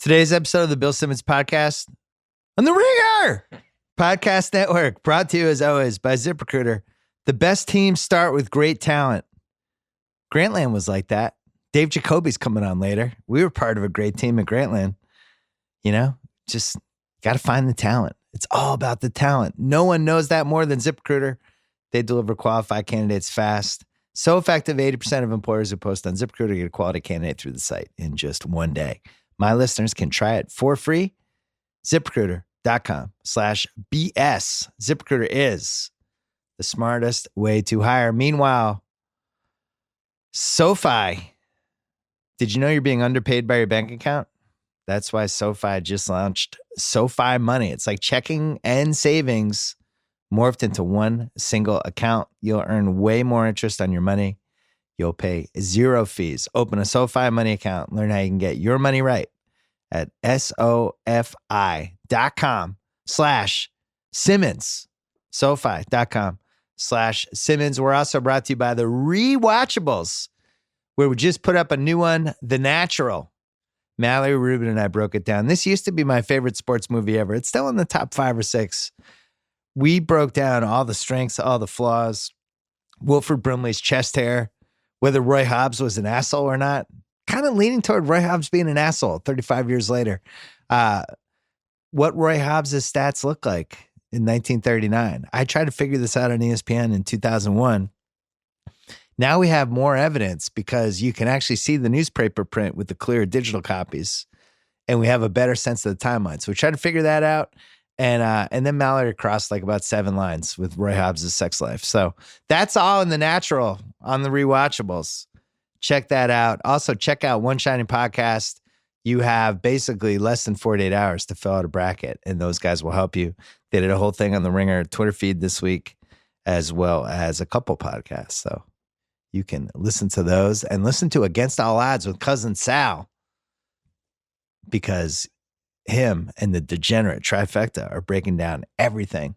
Today's episode of the Bill Simmons Podcast on the Ringer Podcast Network, brought to you as always by ZipRecruiter. The best teams start with great talent. Grantland was like that. Dave Jacoby's coming on later. We were part of a great team at Grantland. You know, just got to find the talent. It's all about the talent. No one knows that more than ZipRecruiter. They deliver qualified candidates fast. So effective, 80% of employers who post on ZipRecruiter get a quality candidate through the site in just one day. My listeners can try it for free. ZipRecruiter.com/BS. ZipRecruiter is the smartest way to hire. Meanwhile, SoFi. Did you know you're being underpaid by your bank account? That's why SoFi just launched SoFi Money. It's like checking and savings morphed into one single account. You'll earn way more interest on your money. You'll pay zero fees. Open a SoFi Money account. Learn how you can get your money right at SoFi.com/Simmons. SoFi.com/Simmons. We're also brought to you by the Rewatchables, where we just put up a new one, The Natural. Mallory Rubin and I broke it down. This used to be my favorite sports movie ever. It's still in the top 5 or 6. We broke down all the strengths, all the flaws, Wilford Brimley's chest hair, whether Roy Hobbs was an asshole or not. Kind of leaning toward Roy Hobbs being an asshole 35 years later. What Roy Hobbs' stats look like in 1939. I tried to figure this out on ESPN in 2001. Now we have more evidence because you can actually see the newspaper print with the clear digital copies, and we have a better sense of the timeline. So we tried to figure that out. And then Mallory crossed like about 7 lines with Roy Hobbs' sex life. So that's all in The Natural on the Rewatchables. Check that out. Also, check out One Shining Podcast. You have basically less than 48 hours to fill out a bracket, and those guys will help you. They did a whole thing on the Ringer Twitter feed this week, as well as a couple podcasts. So you can listen to those and listen to Against All Odds with Cousin Sal, because him and the Degenerate trifecta are breaking down everything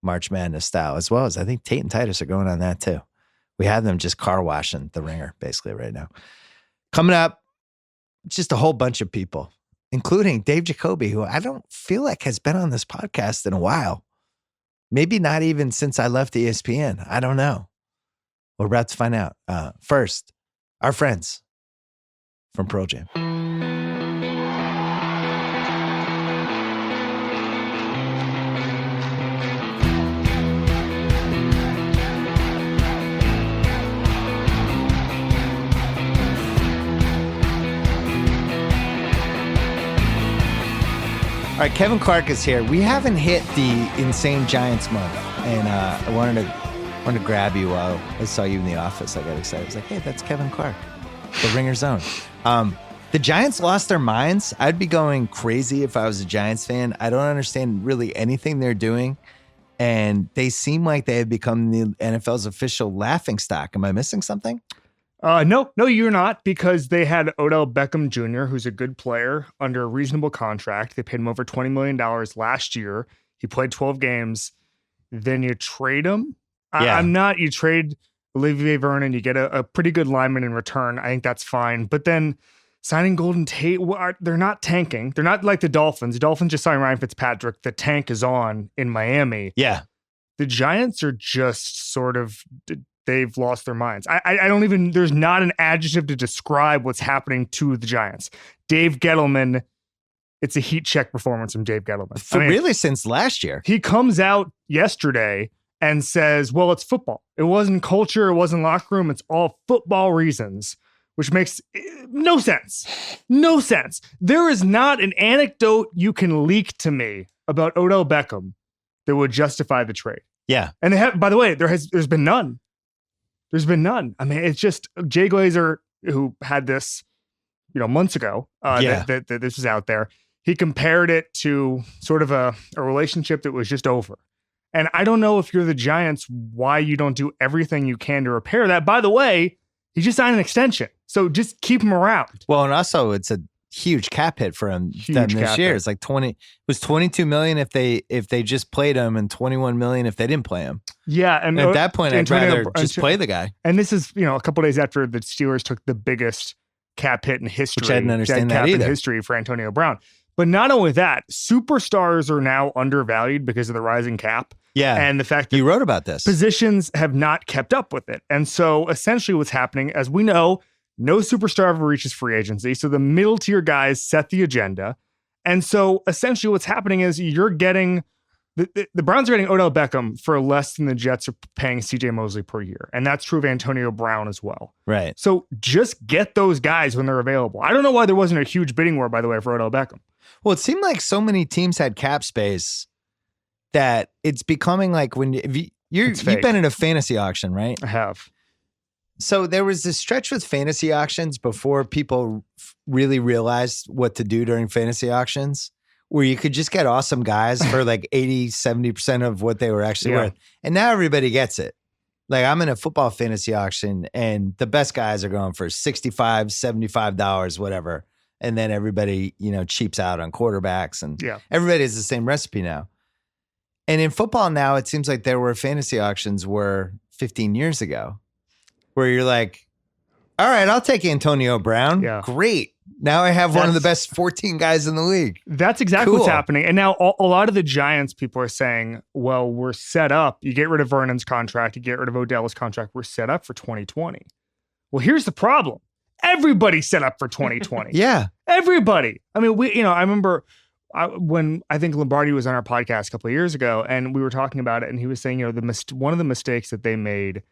March Madness style, as well as I think Tate and Titus are going on that too. We have them just car washing the Ringer basically right now. Coming up, just a whole bunch of people, including Dave Jacoby, who I don't feel like has been on this podcast in a while. Maybe not even since I left ESPN. I don't know. We're about to find out. First, our friends from Pearl Jam. All right, Kevin Clark is here. We haven't hit the Insane Giants month, and I wanted to grab you while I saw you in the office. I got excited. I was like, hey, that's Kevin Clark, the Ringer Zone. The Giants lost their minds. I'd be going crazy if I was a Giants fan. I don't understand really anything they're doing, and they seem like they have become the NFL's official laughingstock. Am I missing something? No, you're not, because they had Odell Beckham Jr., who's a good player, under a reasonable contract. They paid him over $20 million last year. He played 12 games. Then you trade him. Yeah. You trade Olivier Vernon. You get a pretty good lineman in return. I think that's fine. But then signing Golden Tate, they're not tanking. They're not like the Dolphins. The Dolphins just signed Ryan Fitzpatrick. The tank is on in Miami. Yeah. The Giants are just sort of... They've lost their minds. I don't even, there's not an adjective to describe what's happening to the Giants. Dave Gettleman, it's a heat check performance from Dave Gettleman. Really, since last year. He comes out yesterday and says, well, it's football. It wasn't culture. It wasn't locker room. It's all football reasons, which makes no sense. No sense. There is not an anecdote you can leak to me about Odell Beckham that would justify the trade. Yeah. And they have, by the way, there's been none. There's been none. I mean, it's just Jay Glazer, who had this, months ago, that this was out there. He compared it to sort of a relationship that was just over. And I don't know, if you're the Giants, why you don't do everything you can to repair that. By the way, he just signed an extension, so just keep him around. Well, and also it's a huge cap hit for him this year. It's like 22 million if they just played him, and 21 million if they didn't play him. Yeah, and at that point, I'd rather just play the guy. And this is, a couple of days after the Steelers took the biggest cap hit in history. Which I didn't understand dead that cap either. in history for Antonio Brown. But not only that, superstars are now undervalued because of the rising cap. Yeah. And the fact that you wrote about this. Positions have not kept up with it. And so essentially what's happening, as we know, no superstar ever reaches free agency. So the middle tier guys set the agenda. And so essentially what's happening is you're getting the Browns are getting Odell Beckham for less than the Jets are paying CJ Mosley per year. And that's true of Antonio Brown as well. Right. So just get those guys when they're available. I don't know why there wasn't a huge bidding war, by the way, for Odell Beckham. Well, it seemed like so many teams had cap space that it's becoming like when you've been in a fantasy auction, right? I have. So there was this stretch with fantasy auctions before people really realized what to do during fantasy auctions, where you could just get awesome guys for like 80, 70% of what they were actually worth. And now everybody gets it. Like I'm in a football fantasy auction and the best guys are going for $65, $75, whatever. And then everybody, cheaps out on quarterbacks and everybody has the same recipe now. And in football now, it seems like there were fantasy auctions were 15 years ago where you're like, all right, I'll take Antonio Brown. Yeah. Great. Now I have one of the best 14 guys in the league. That's exactly what's happening. And now a lot of the Giants people are saying, well, we're set up. You get rid of Vernon's contract. You get rid of Odell's contract. We're set up for 2020. Well, here's the problem. Everybody's set up for 2020. Yeah. Everybody. I mean, I remember when I think Lombardi was on our podcast a couple of years ago and we were talking about it and he was saying, one of the mistakes that they made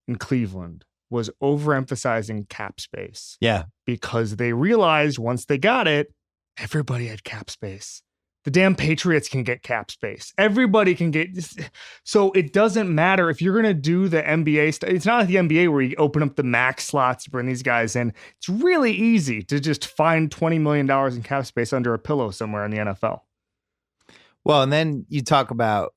in Cleveland was overemphasizing cap space. Yeah. Because they realized once they got it, everybody had cap space. The damn Patriots can get cap space. Everybody can get. So it doesn't matter if you're going to do the NBA stuff. It's not like the NBA where you open up the max slots to bring these guys in. It's really easy to just find $20 million in cap space under a pillow somewhere in the NFL. Well, and then you talk about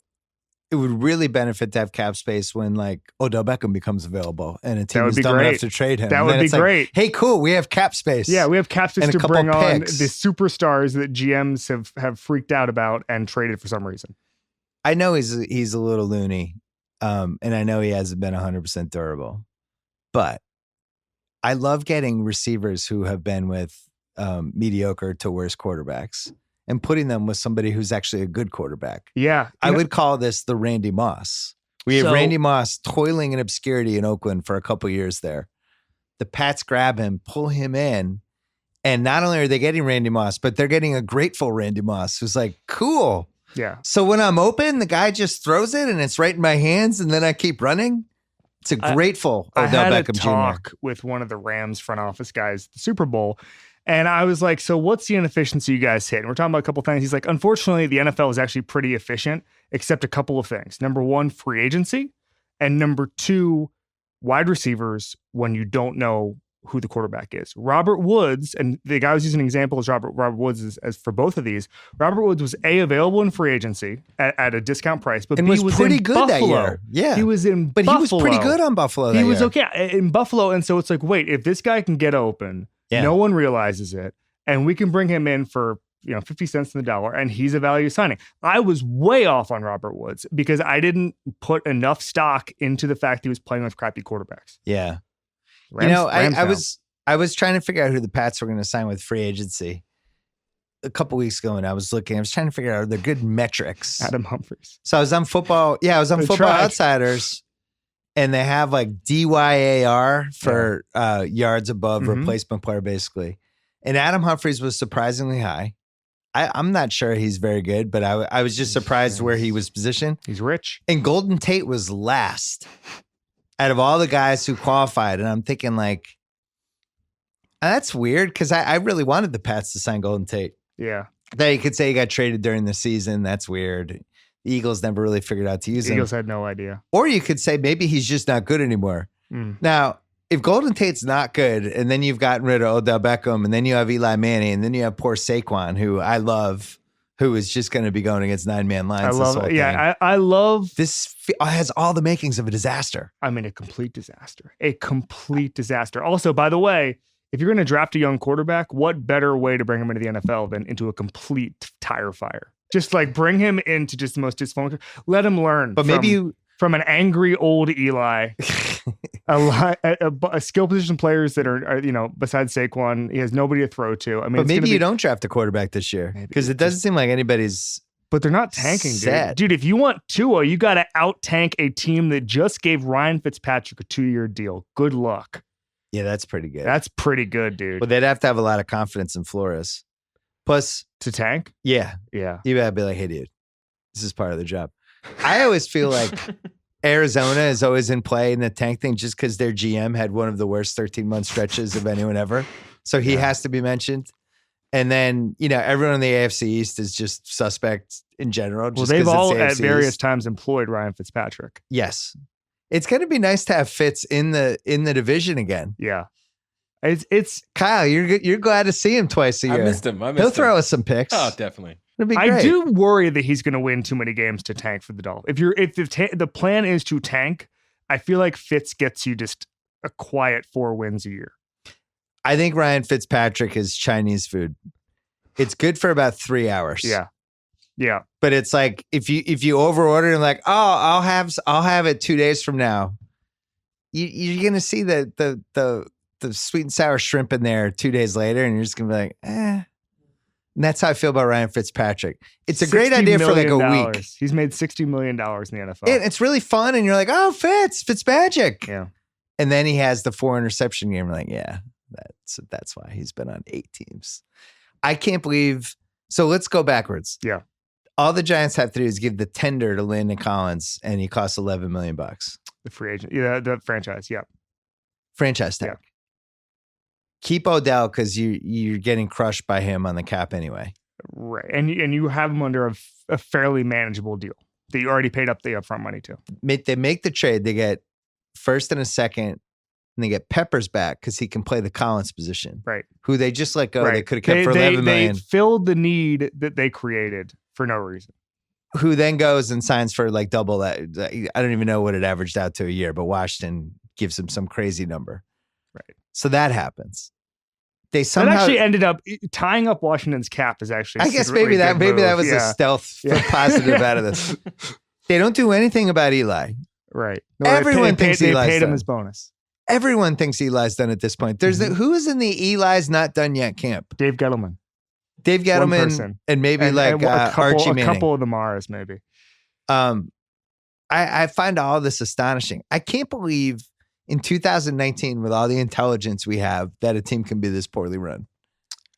it would really benefit to have cap space when like Odell Beckham becomes available and a team is dumb enough to trade him. That would be great. Hey, cool. We have cap space. Yeah, we have cap space to bring on picks. the superstars that GMs have freaked out about and traded for some reason. I know he's a little loony, and I know he hasn't been 100% durable, but I love getting receivers who have been with mediocre to worse quarterbacks and putting them with somebody who's actually a good quarterback. Yeah. I would call this the Randy Moss. We have Randy Moss toiling in obscurity in Oakland for a couple years there. The Pats grab him, pull him in, and not only are they getting Randy Moss, but they're getting a grateful Randy Moss who's like, cool. Yeah. So when I'm open, the guy just throws it and it's right in my hands and then I keep running. It's a grateful Odell Beckham Jr. I had a talk with one of the Rams front office guys at the Super Bowl. And I was like, so what's the inefficiency you guys hit? And we're talking about a couple of things. He's like, unfortunately, the NFL is actually pretty efficient, except a couple of things. Number one, free agency. And number two, wide receivers when you don't know who the quarterback is. Robert Woods, and the guy was using an example as Robert Woods as for both of these. Robert Woods was available in free agency at a discount price, but and he was pretty good Buffalo. That year. Yeah. He was in But Buffalo. He was pretty good on Buffalo that He was year. okay in Buffalo. And so it's like, wait, if this guy can get open, no one realizes it, and we can bring him in for 50 cents in the dollar, and he's a value signing. I was way off on Robert Woods because I didn't put enough stock into the fact he was playing with crappy quarterbacks. Yeah. Rams I was trying to figure out who the Pats were going to sign with free agency a couple weeks ago, and I was trying to figure out the good metrics. Adam Humphries. So I was on football. Yeah, I was on Football Outsiders, and they have like DYAR for yards above replacement player, basically. And Adam Humphries was surprisingly high. I'm not sure he's very good, but I was just surprised where he was positioned. He's rich. And Golden Tate was last out of all the guys who qualified. And I'm thinking like, that's weird because I really wanted the Pats to sign Golden Tate. Yeah. That you could say he got traded during the season. That's weird. The Eagles never really figured out to use him. Eagles had no idea. Or you could say maybe he's just not good anymore. Now, if Golden Tate's not good, and then you've gotten rid of Odell Beckham, and then you have Eli Manning, and then you have poor Saquon, who I love, who is just going to be going against 9-man lines. I love this. Has all the makings of a disaster. I mean, a complete disaster. A complete disaster. Also, by the way, if you're going to draft a young quarterback, what better way to bring him into the NFL than into a complete tire fire? Just like bring him into just the most dysfunctional. Let him learn. But maybe from an angry old Eli a skill position players that are besides Saquon, he has nobody to throw to. I mean, but maybe you don't draft a quarterback this year because it doesn't seem like anybody's. But they're not tanking, dude. If you want Tua, you got to out tank a team that just gave Ryan Fitzpatrick a 2-year deal. Good luck. Yeah, that's pretty good. That's pretty good, dude. Well, they'd have to have a lot of confidence in Flores. Plus, to tank? Yeah. Yeah. You gotta be like, hey, dude, this is part of the job. I always feel like Arizona is always in play in the tank thing just because their GM had one of the worst 13-month stretches of anyone ever. So he has to be mentioned. And then, everyone in the AFC East is just suspect in general. Well, they've all at various times employed Ryan Fitzpatrick. Yes. It's going to be nice to have Fitz in the division again. Yeah. It's Kyle, you're glad to see him twice a year. I missed him. He'll throw us some picks. Oh, definitely. It'll be great. I do worry that he's going to win too many games to tank for the Dolphins. If the plan is to tank, I feel like Fitz gets you just a quiet 4 wins a year. I think Ryan Fitzpatrick is Chinese food. It's good for about 3 hours. Yeah. Yeah. But it's like if you overorder and like, I'll have it 2 days from now. You're gonna see the sweet and sour shrimp in there 2 days later, and you're just gonna be like, eh. And that's how I feel about Ryan Fitzpatrick. It's a great idea for like a week. He's made $60 million in the NFL. And it's really fun, and you're like, oh, Fitzmagic. Yeah. And then he has the 4 interception game. We're like, yeah, that's why he's been on 8 teams. I can't believe. So let's go backwards. Yeah. All the Giants have to do is give the tender to Landon Collins, and he costs $11 million. The free agent. Yeah, the franchise. Yeah. Franchise tag. Yeah. Keep Odell because you're getting crushed by him on the cap anyway. Right. And you have him under a fairly manageable deal that you already paid up the upfront money to. They make the trade. They get first and a second, and they get Peppers back because he can play the Collins position. Right. Who they just let go. Right. They could have kept for $11 million. They filled the need that they created for no reason. Who then goes and signs for like double that. I don't even know what it averaged out to a year, but Washington gives him some crazy number. Right. So that happens. They somehow that actually ended up tying up Washington's cap is actually. I guess maybe that was a stealth positive out of this. They don't do anything about Eli. Right. No, everyone thinks Eli's paid done. him his bonus. Everyone thinks Eli's done at this point. There's who is in the Eli's not done yet camp? Dave Gettleman. And maybe Archie Manning. A couple of the Maras, maybe. I find all this astonishing. I can't believe in 2019, with all the intelligence we have, that a team can be this poorly run.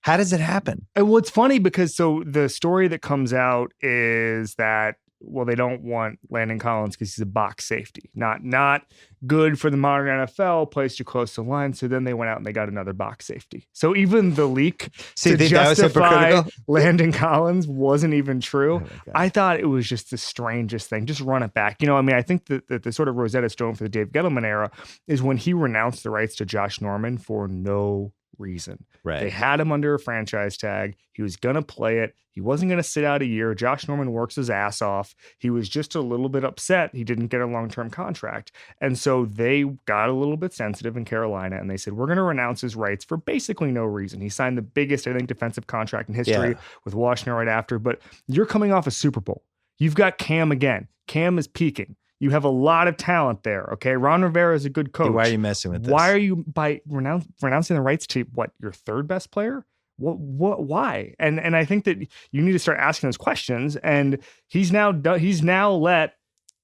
How does it happen? Well, it's funny because the story that comes out is that, well, they don't want Landon Collins because he's a box safety. Not good for the modern NFL, plays too close to the line. So then they went out and they got another box safety. So even the leak to justify Landon Collins wasn't even true. Oh, I thought it was just the strangest thing. Just run it back. I think that the sort of Rosetta Stone for the Dave Gettleman era is when he renounced the rights to Josh Norman for no reason. Right. They had him under a franchise tag. He was going to play it. He wasn't going to sit out a year. Josh Norman works his ass off. He was just a little bit upset he didn't get a long-term contract. And so they got a little bit sensitive in Carolina, and they said, we're going to renounce his rights for basically no reason. He signed the biggest, I think, defensive contract in history with Washington right after. But you're coming off a Super Bowl. You've got Cam again. Cam is peaking. You have a lot of talent there, okay? Ron Rivera is a good coach. Why are you messing with this? Why are you by renouncing the rights to your third best player? What? Why? And I think that you need to start asking those questions. And he's now let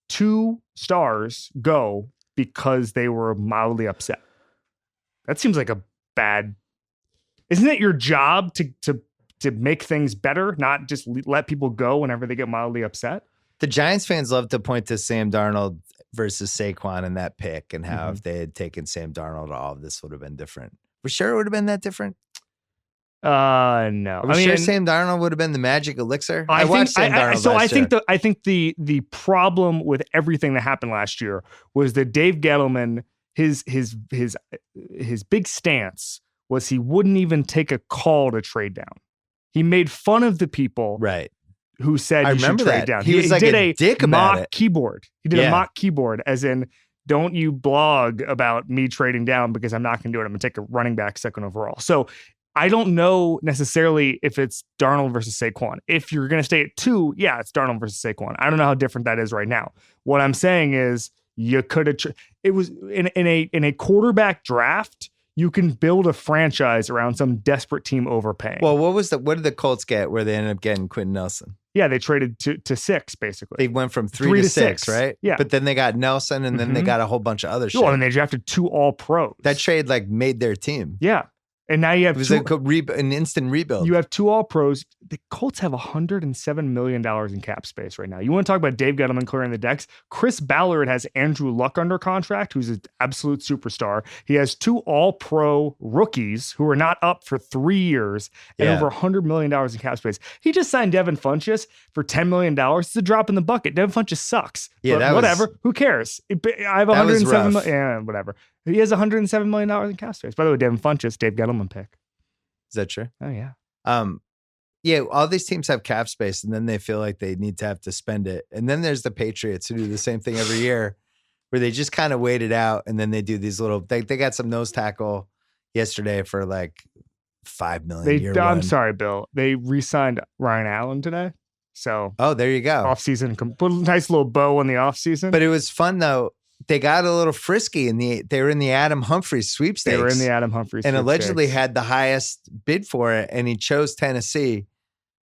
2 stars go because they were mildly upset. That seems like a bad. Isn't it your job to make things better, not just let people go whenever they get mildly upset? The Giants fans love to point to Sam Darnold versus Saquon in that pick and how if they had taken Sam Darnold, all of this would have been different. We're sure it would have been that different? No. Are we sure Sam Darnold would have been the magic elixir? I watched Sam Darnold last year. I think the problem with everything that happened last year was that Dave Gettleman, his big stance was he wouldn't even take a call to trade down. He made fun of the people. Right. Who said you should trade down. He was like did a dick about about it. Keyboard. He did a mock keyboard, as in, don't you blog about me trading down because I'm not going to do it. I'm going to take a running back second overall. So I don't know necessarily if it's Darnold versus Saquon. If you're going to stay at 2, yeah, it's Darnold versus Saquon. I don't know how different that is right now. What I'm saying is You could have. It was in a quarterback draft. You can build a franchise around some desperate team overpaying. Well, what did the Colts get where they ended up getting Quentin Nelson? Yeah, they traded to 6, basically. They went from 3 to 6, right? Yeah. But then they got Nelson, and then they got a whole bunch of other shit. Well, and they drafted 2 All-Pros. That trade made their team. Yeah. And now you have an instant rebuild. You have 2 All-Pros. The Colts have $107 million in cap space right now. You want to talk about Dave Gettleman clearing the decks? Chris Ballard has Andrew Luck under contract, who's an absolute superstar. He has 2 All-Pro rookies who are not up for 3 years and over $100 million in cap space. He just signed Devin Funchess for $10 million. It's a drop in the bucket. Devin Funchess sucks. Yeah, but whatever. Who cares? I have $107 million. Yeah, whatever. He has $107 million in cap space. By the way, Devin Funchess, Dave Gettleman pick. Is that true? Oh, yeah. Yeah, all these teams have cap space, and then they feel like they need to have to spend it. And then there's the Patriots who do the same thing every year, where they just kind of wait it out, and then they do these little. They got some nose tackle yesterday for $5 million. I'm sorry, Bill. They re-signed Ryan Allen today. So there you go. Off-season, put a nice little bow on the off-season. But it was fun though. They got a little frisky they were in the Adam Humphries sweepstakes. They were in the Adam Humphries and allegedly had the highest bid for it, and he chose Tennessee,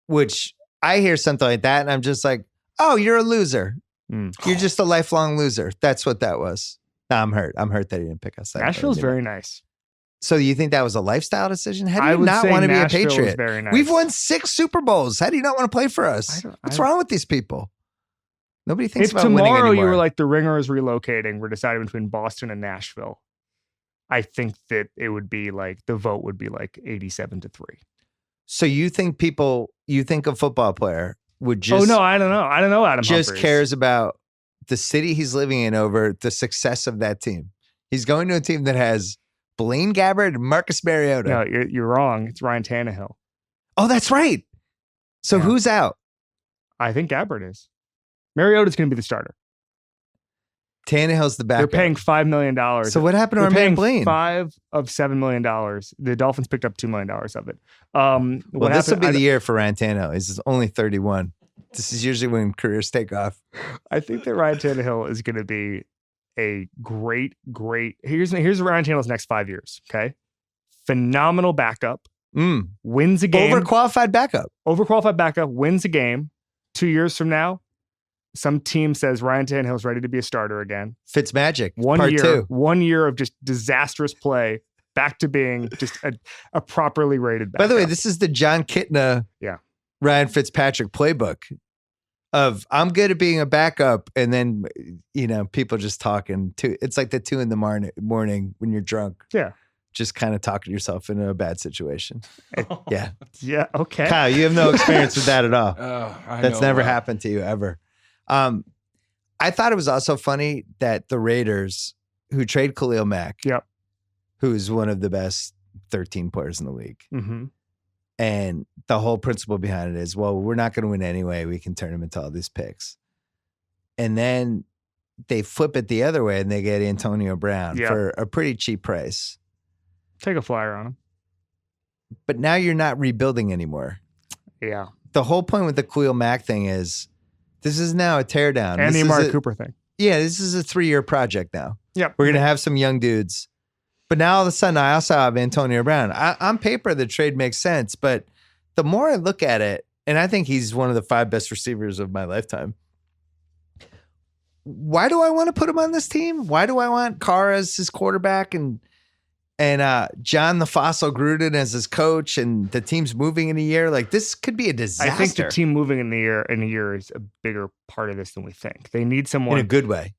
which I hear something like that, and I'm just like, oh, you're a loser. You're just a lifelong loser. That's what that was. No, I'm hurt. I'm hurt that he didn't pick us. Nashville's very nice. So you think that was a lifestyle decision? How do you not want to be a Patriot? Very nice. We've won 6 Super Bowls. How do you not want to play for us? What's wrong with these people? Nobody thinks about winning anymore. If tomorrow you were like the Ringer is relocating, we're deciding between Boston and Nashville, I think that it would be the vote would be 87-3. So you think a football player would just... Oh, no, I don't know. I don't know Adam just Humphries. Cares about the city he's living in over the success of that team. He's going to a team that has Blaine Gabbert and Marcus Mariota. No, you're wrong. It's Ryan Tannehill. Oh, that's right. So who's out? I think Gabbert is. Mariota's going to be the starter. Tannehill's the backup. They're paying $5 million. So what happened to our man Blaine? $5 of $7 million. The Dolphins picked up $2 million of it. Well, this will be the year for Ryan Tannehill. He's only 31. This is usually when careers take off. I think that Ryan Tannehill is going to be a great. Here's Ryan Tannehill's next 5 years. Okay, phenomenal backup. Wins a game. Overqualified backup. Wins a game. 2 years from now, some team says Ryan Tannehill's ready to be a starter again. Fitzmagic. 1 year. 2. 1 year of just disastrous play, back to being just a properly rated backup. By the way, this is the John Kitna, Ryan Fitzpatrick playbook of I'm good at being a backup, and then people just talking. It's like the 2 a.m. when you're drunk. Yeah. Just kind of talking yourself into a bad situation. Yeah. Yeah. Okay. Kyle, you have no experience with that at all. That's never well. happened to you ever. I thought it was also funny that the Raiders, who trade Khalil Mack, who is one of the best 13 players in the league, and the whole principle behind it is, well, we're not going to win anyway. We can turn him into all these picks. And then they flip it the other way and they get Antonio Brown for a pretty cheap price. Take a flyer on him. But now you're not rebuilding anymore. Yeah. The whole point with the Khalil Mack thing is this is now a teardown. And the Amari Cooper thing. Yeah, this is a 3-year project now. Yep. We're going to have some young dudes. But now all of a sudden, I also have Antonio Brown. On paper, the trade makes sense. But the more I look at it, and I think he's one of the 5 best receivers of my lifetime. Why do I want to put him on this team? Why do I want Carr as his quarterback and John the Fossil Gruden as his coach, and the team's moving in a year? This could be a disaster. I think the team moving in a year is a bigger part of this than we think. They need someone in a good way.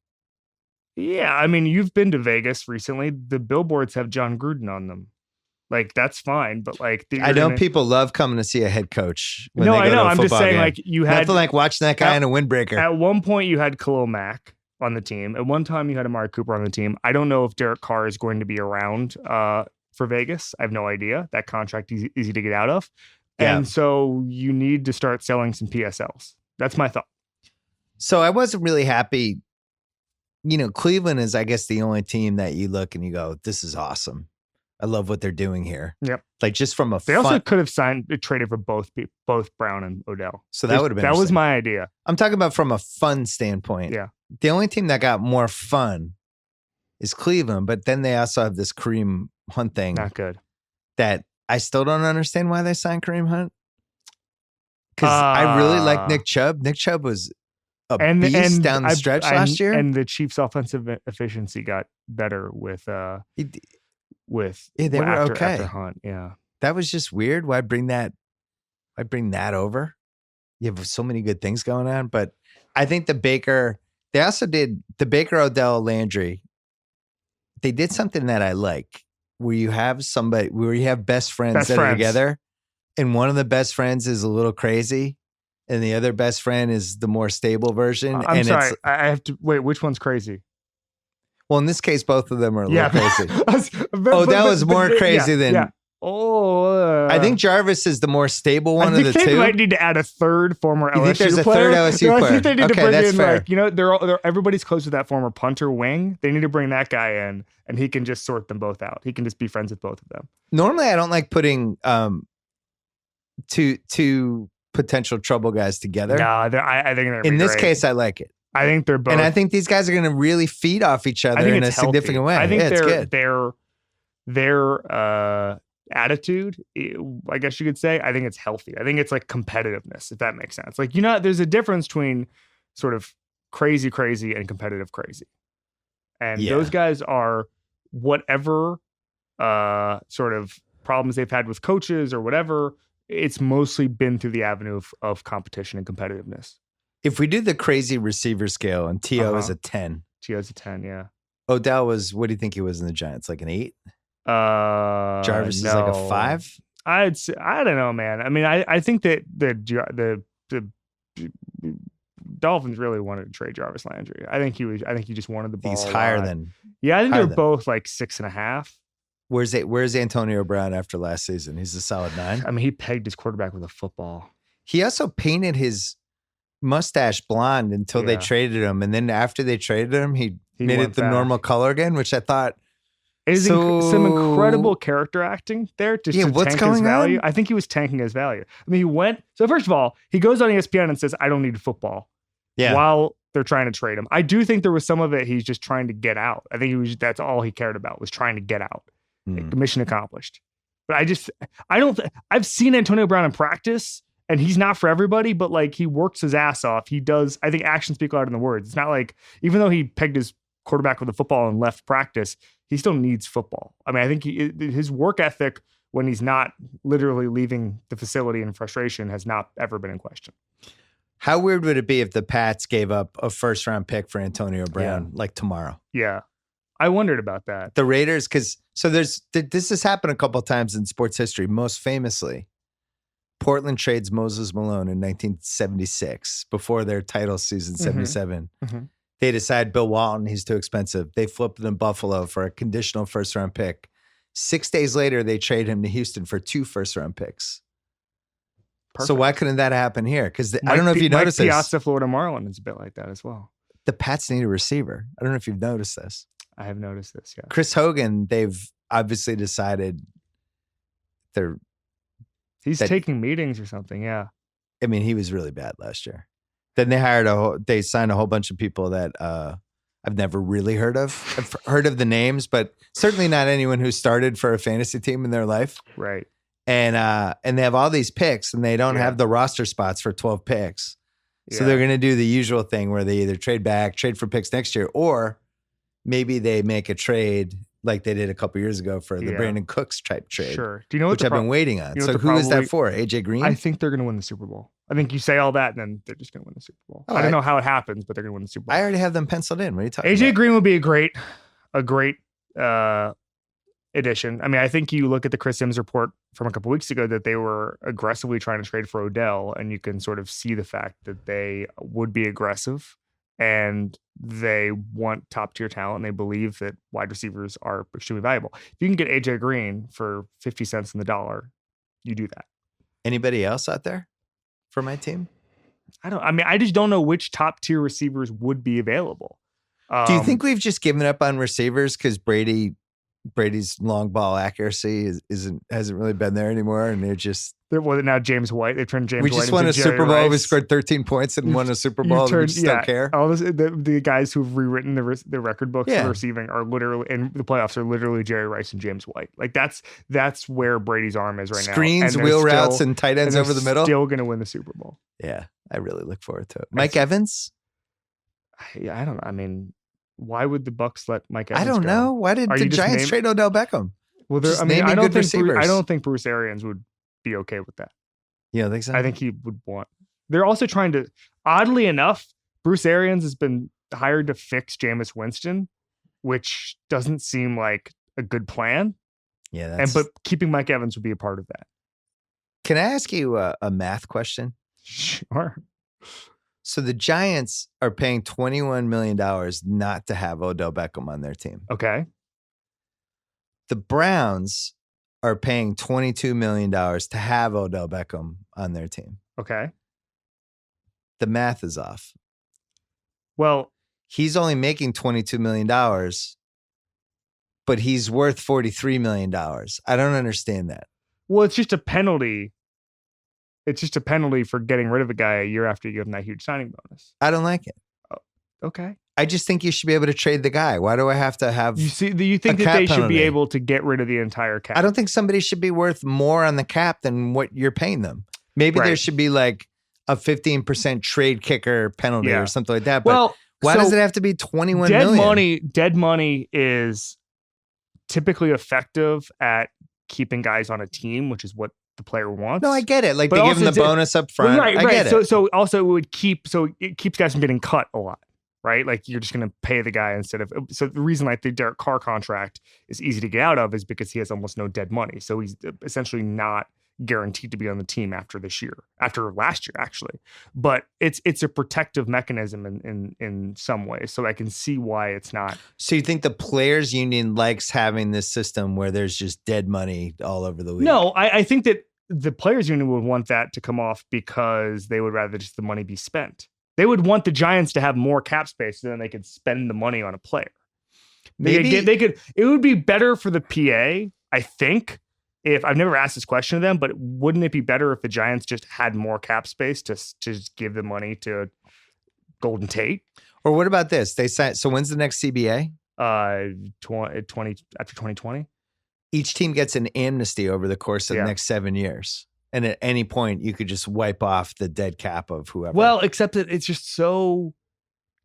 Yeah, I mean, you've been to Vegas recently. The billboards have John Gruden on them. That's fine, but I know people love coming to see a head coach. No, I know. I'm just saying, game. you had nothing watching that guy in a windbreaker. At one point, you had Khalil Mack on the team. At one time, you had Amari Cooper on the team. I don't know if Derek Carr is going to be around for Vegas. I have no idea. That contract is easy to get out of. And so you need to start selling some PSLs. That's my thought. So I wasn't really happy. Cleveland is, I guess, the only team that you look and you go, this is awesome. I love what they're doing here. Yep. Just from a They also could have traded for both Brown and Odell. So that would have been That was my idea. I'm talking about from a fun standpoint. Yeah. the only team that got more fun is Cleveland, but then they also have this Kareem Hunt thing. Not good. That I still don't understand why they signed Kareem Hunt. Because I really like Nick Chubb. Nick Chubb was a beast down the stretch last year. And the Chiefs' offensive efficiency got better with they were okay after Hunt. Yeah. That was just weird. Why bring that over? You have so many good things going on. But I think they also did the Baker Odell Landry. They did something that I like, where you have best friends that are together, and one of the best friends is a little crazy, and the other best friend is the more stable version. I'm sorry, I have to wait. Which one's crazy? Well, in this case, both of them are a little crazy. That was more crazy than. Yeah. I think Jarvis is the more stable one of the two. They might need to add a third former LSU player. You think there's a third LSU player? I think they need to bring in, fair. Like, everybody's close with that former punter wing. They need to bring that guy in, and he can just sort them both out. He can just be friends with both of them. Normally, I don't like putting two potential trouble guys together. No, I think they're in this case, I like it. I think they're both, and I think these guys are going to really feed off each other in a significant way. I think their attitude, I guess you could say, I think it's healthy. I think it's like competitiveness, if that makes sense. Like, there's a difference between sort of crazy and competitive crazy. And those guys are, whatever sort of problems they've had with coaches or whatever, it's mostly been through the avenue of competition and competitiveness. If we do the crazy receiver scale and T.O. is a 10. T.O.'s a 10, yeah. Odell was, what do you think he was in the Giants? Like an 8? Jarvis is like a 5? I don't know, man. I mean, I think that the Dolphins really wanted to trade Jarvis Landry. I think he just wanted the ball. He's higher than. Yeah, I think they're both like 6.5. Where's Antonio Brown after last season? He's a solid 9. I mean, he pegged his quarterback with a football. He also painted his mustache blonde until they traded him, and then after they traded him, he made it the normal color again, which I thought. Is some incredible character acting there to what's tank going his value. on? I think he was tanking his value. I mean, so first of all, he goes on ESPN and says, "I don't need football." Yeah. While they're trying to trade him, I do think there was some of it he's just trying to get out. I think that's all he cared about, was trying to get out. Mission accomplished. But I've seen Antonio Brown in practice, and he's not for everybody, but like, he works his ass off. He does. I think actions speak louder than the words. It's not like, even though he pegged his quarterback with a football and left practice, he still needs football. I mean, I think his work ethic, when he's not literally leaving the facility in frustration, has not ever been in question. How weird would it be if the Pats gave up a first-round pick for Antonio Brown like tomorrow? Yeah. I wondered about that. The Raiders, this has happened a couple of times in sports history. Most famously, Portland trades Moses Malone in 1976 before their title season, 77. Mm-hmm. They decide Bill Walton, he's too expensive. They flip him in Buffalo for a conditional first-round pick. 6 days later, they trade him to Houston for 2 first-round picks. Perfect. So why couldn't that happen here? Because I don't know if you noticed this. Piazza, Florida Marlins is a bit like that as well. The Pats need a receiver. I don't know if you've noticed this. I have noticed this, yeah. Chris Hogan, they've obviously decided he's taking meetings or something, yeah. I mean, he was really bad last year. Then they signed a whole bunch of people that I've never really heard of. I've heard of the names, but certainly not anyone who started for a fantasy team in their life. Right. And they have all these picks, and they don't have the roster spots for 12 picks. So they're going to do the usual thing where they either trade for picks next year, or maybe they make a trade like they did a couple years ago for the Brandon Cooks type trade. Sure. Do you know which I've been waiting on? So who is that for? AJ Green? I think they're going to win the Super Bowl. I think you say all that, and then they're just going to win the Super Bowl. I don't know how it happens, but they're going to win the Super Bowl. I already have them penciled in. What are you talking about? AJ Green would be a great addition. I mean, I think you look at the Chris Sims report from a couple weeks ago that they were aggressively trying to trade for Odell, and you can sort of see the fact that they would be aggressive and they want top tier talent, and they believe that wide receivers are extremely valuable. If you can get AJ Green for 50 cents in the dollar, you do that. Anybody else out there for my team? I just don't know which top tier receivers would be available. Do you think we've just given up on receivers because Brady Brady's long ball accuracy hasn't really been there anymore, and they're just. Well, now James White. They turned James White. We just won a Super Bowl. We scored 13 points and won a Super Bowl. We just don't care. All this, the guys who've rewritten the record books for receiving are literally in the playoffs are literally Jerry Rice and James White. Like that's where Brady's arm is right now. Screens, wheel routes, and tight ends over the middle. Still going to win the Super Bowl. Yeah, I really look forward to it. Mike Evans. I don't know. I mean, why would the Bucs let Mike Evans? I don't know. Why did the Giants trade Odell Beckham? Well, I don't think Bruce Arians would be okay with that. You don't think so? I think he would want. They're also trying to. Oddly enough, Bruce Arians has been hired to fix Jameis Winston, which doesn't seem like a good plan. Yeah, but keeping Mike Evans would be a part of that. Can I ask you a math question? Sure. So the Giants are paying $21 million not to have Odell Beckham on their team. Okay. The Browns are paying $22 million to have Odell Beckham on their team. Okay. The math is off. Well, he's only making $22 million, but he's worth $43 million. I don't understand that. Well, it's just a penalty. It's just a penalty for getting rid of a guy a year after you give him that huge signing bonus. I don't like it. Oh, okay. I just think you should be able to trade the guy. Why do I have to have? You see, do you think that they should be able to get rid of the entire cap? I don't think somebody should be worth more on the cap than what you're paying them. Maybe there should be like a 15% trade kicker penalty or something like that. But why does it have to be $21 million? Dead money is typically effective at keeping guys on a team, which is what the player wants. No, I get it. Like they give them the bonus up front. Right. I get it. So also it keeps guys from getting cut a lot. Right? Like you're just going to pay the guy instead of. So the reason like the Derek Carr contract is easy to get out of is because he has almost no dead money. So he's essentially not guaranteed to be on the team after last year, actually. But it's a protective mechanism in some ways. So I can see why it's not. So you think the players union likes having this system where there's just dead money all over the league? No, I think that the players union would want that to come off because they would rather just the money be spent. They would want the Giants to have more cap space so then they could spend the money on a player. Maybe they could. It would be better for the PA, I think. If I've never asked this question to them, but wouldn't it be better if the Giants just had more cap space to just give the money to Golden Tate? Or what about this? They signed. So when's the next CBA? 20 after 2020. Each team gets an amnesty over the course of the next 7 years. And at any point, you could just wipe off the dead cap of whoever. Well, except that it's just so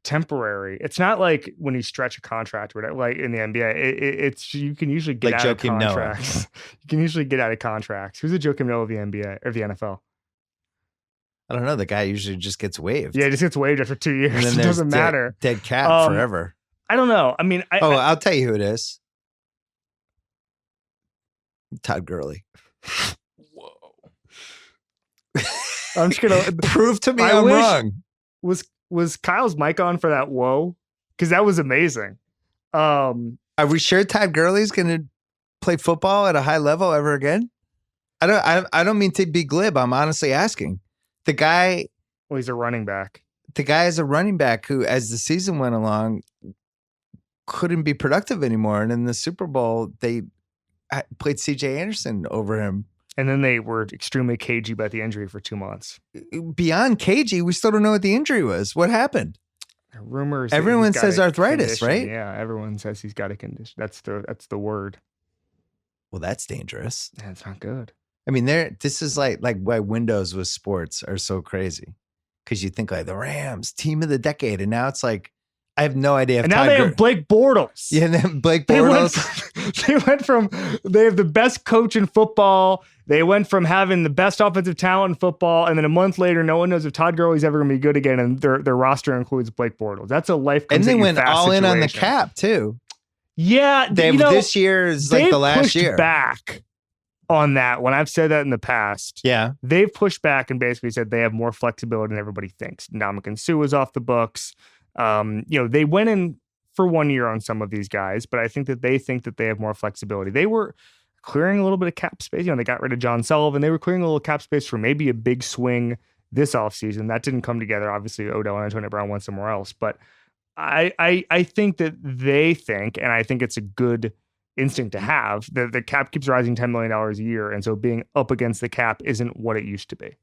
temporary. It's not like when you stretch a contract or whatever, like in the NBA. It's you can usually get out of contracts. You can usually get out of contracts. Who's the Joakim Noah of the NBA or the NFL? I don't know. The guy usually just gets waived. Yeah, he just gets waived after 2 years. And then it doesn't matter. Dead cap forever. I don't know. I mean, I'll tell you who it is. Todd Gurley. I'm just gonna prove to me I'm wrong. Was Kyle's mic on for that? Whoa, because that was amazing. Are we sure Todd Gurley's gonna play football at a high level ever again? I don't mean to be glib. I'm honestly asking. The guy. Well, he's a running back. The guy is a running back who, as the season went along, couldn't be productive anymore. And in the Super Bowl, they played C.J. Anderson over him. And then they were extremely cagey about the injury for 2 months. Beyond cagey, we still don't know what the injury was. What happened? Rumors. Everyone says arthritis, condition. right? Yeah, everyone says he's got a condition. That's the word. Well, that's dangerous. Yeah, it's not good. I mean, this is like why windows with sports are so crazy. Because you think like the Rams, team of the decade. And now it's like, I have no idea. And now they have Blake Bortles. Yeah, and then Blake Bortles. They have the best coach in football. They went from having the best offensive talent in football, and then a month later, no one knows if Todd Gurley's ever going to be good again, and their roster includes Blake Bortles. That's a life. And they went all in on the cap too. Yeah, this year is like the last year. Back on that when I've said that in the past. Yeah, they've pushed back and basically said they have more flexibility than everybody thinks. Ndamukong Suh is off the books. They went in for 1 year on some of these guys, but I think that they have more flexibility. They were clearing a little bit of cap space. They got rid of John Sullivan. They were clearing a little cap space for maybe a big swing this offseason. That didn't come together. Obviously, Odell and Antonio Brown went somewhere else. But I think that they think, and I think it's a good instinct to have. The cap keeps rising $10 million a year. And so being up against the cap isn't what it used to be.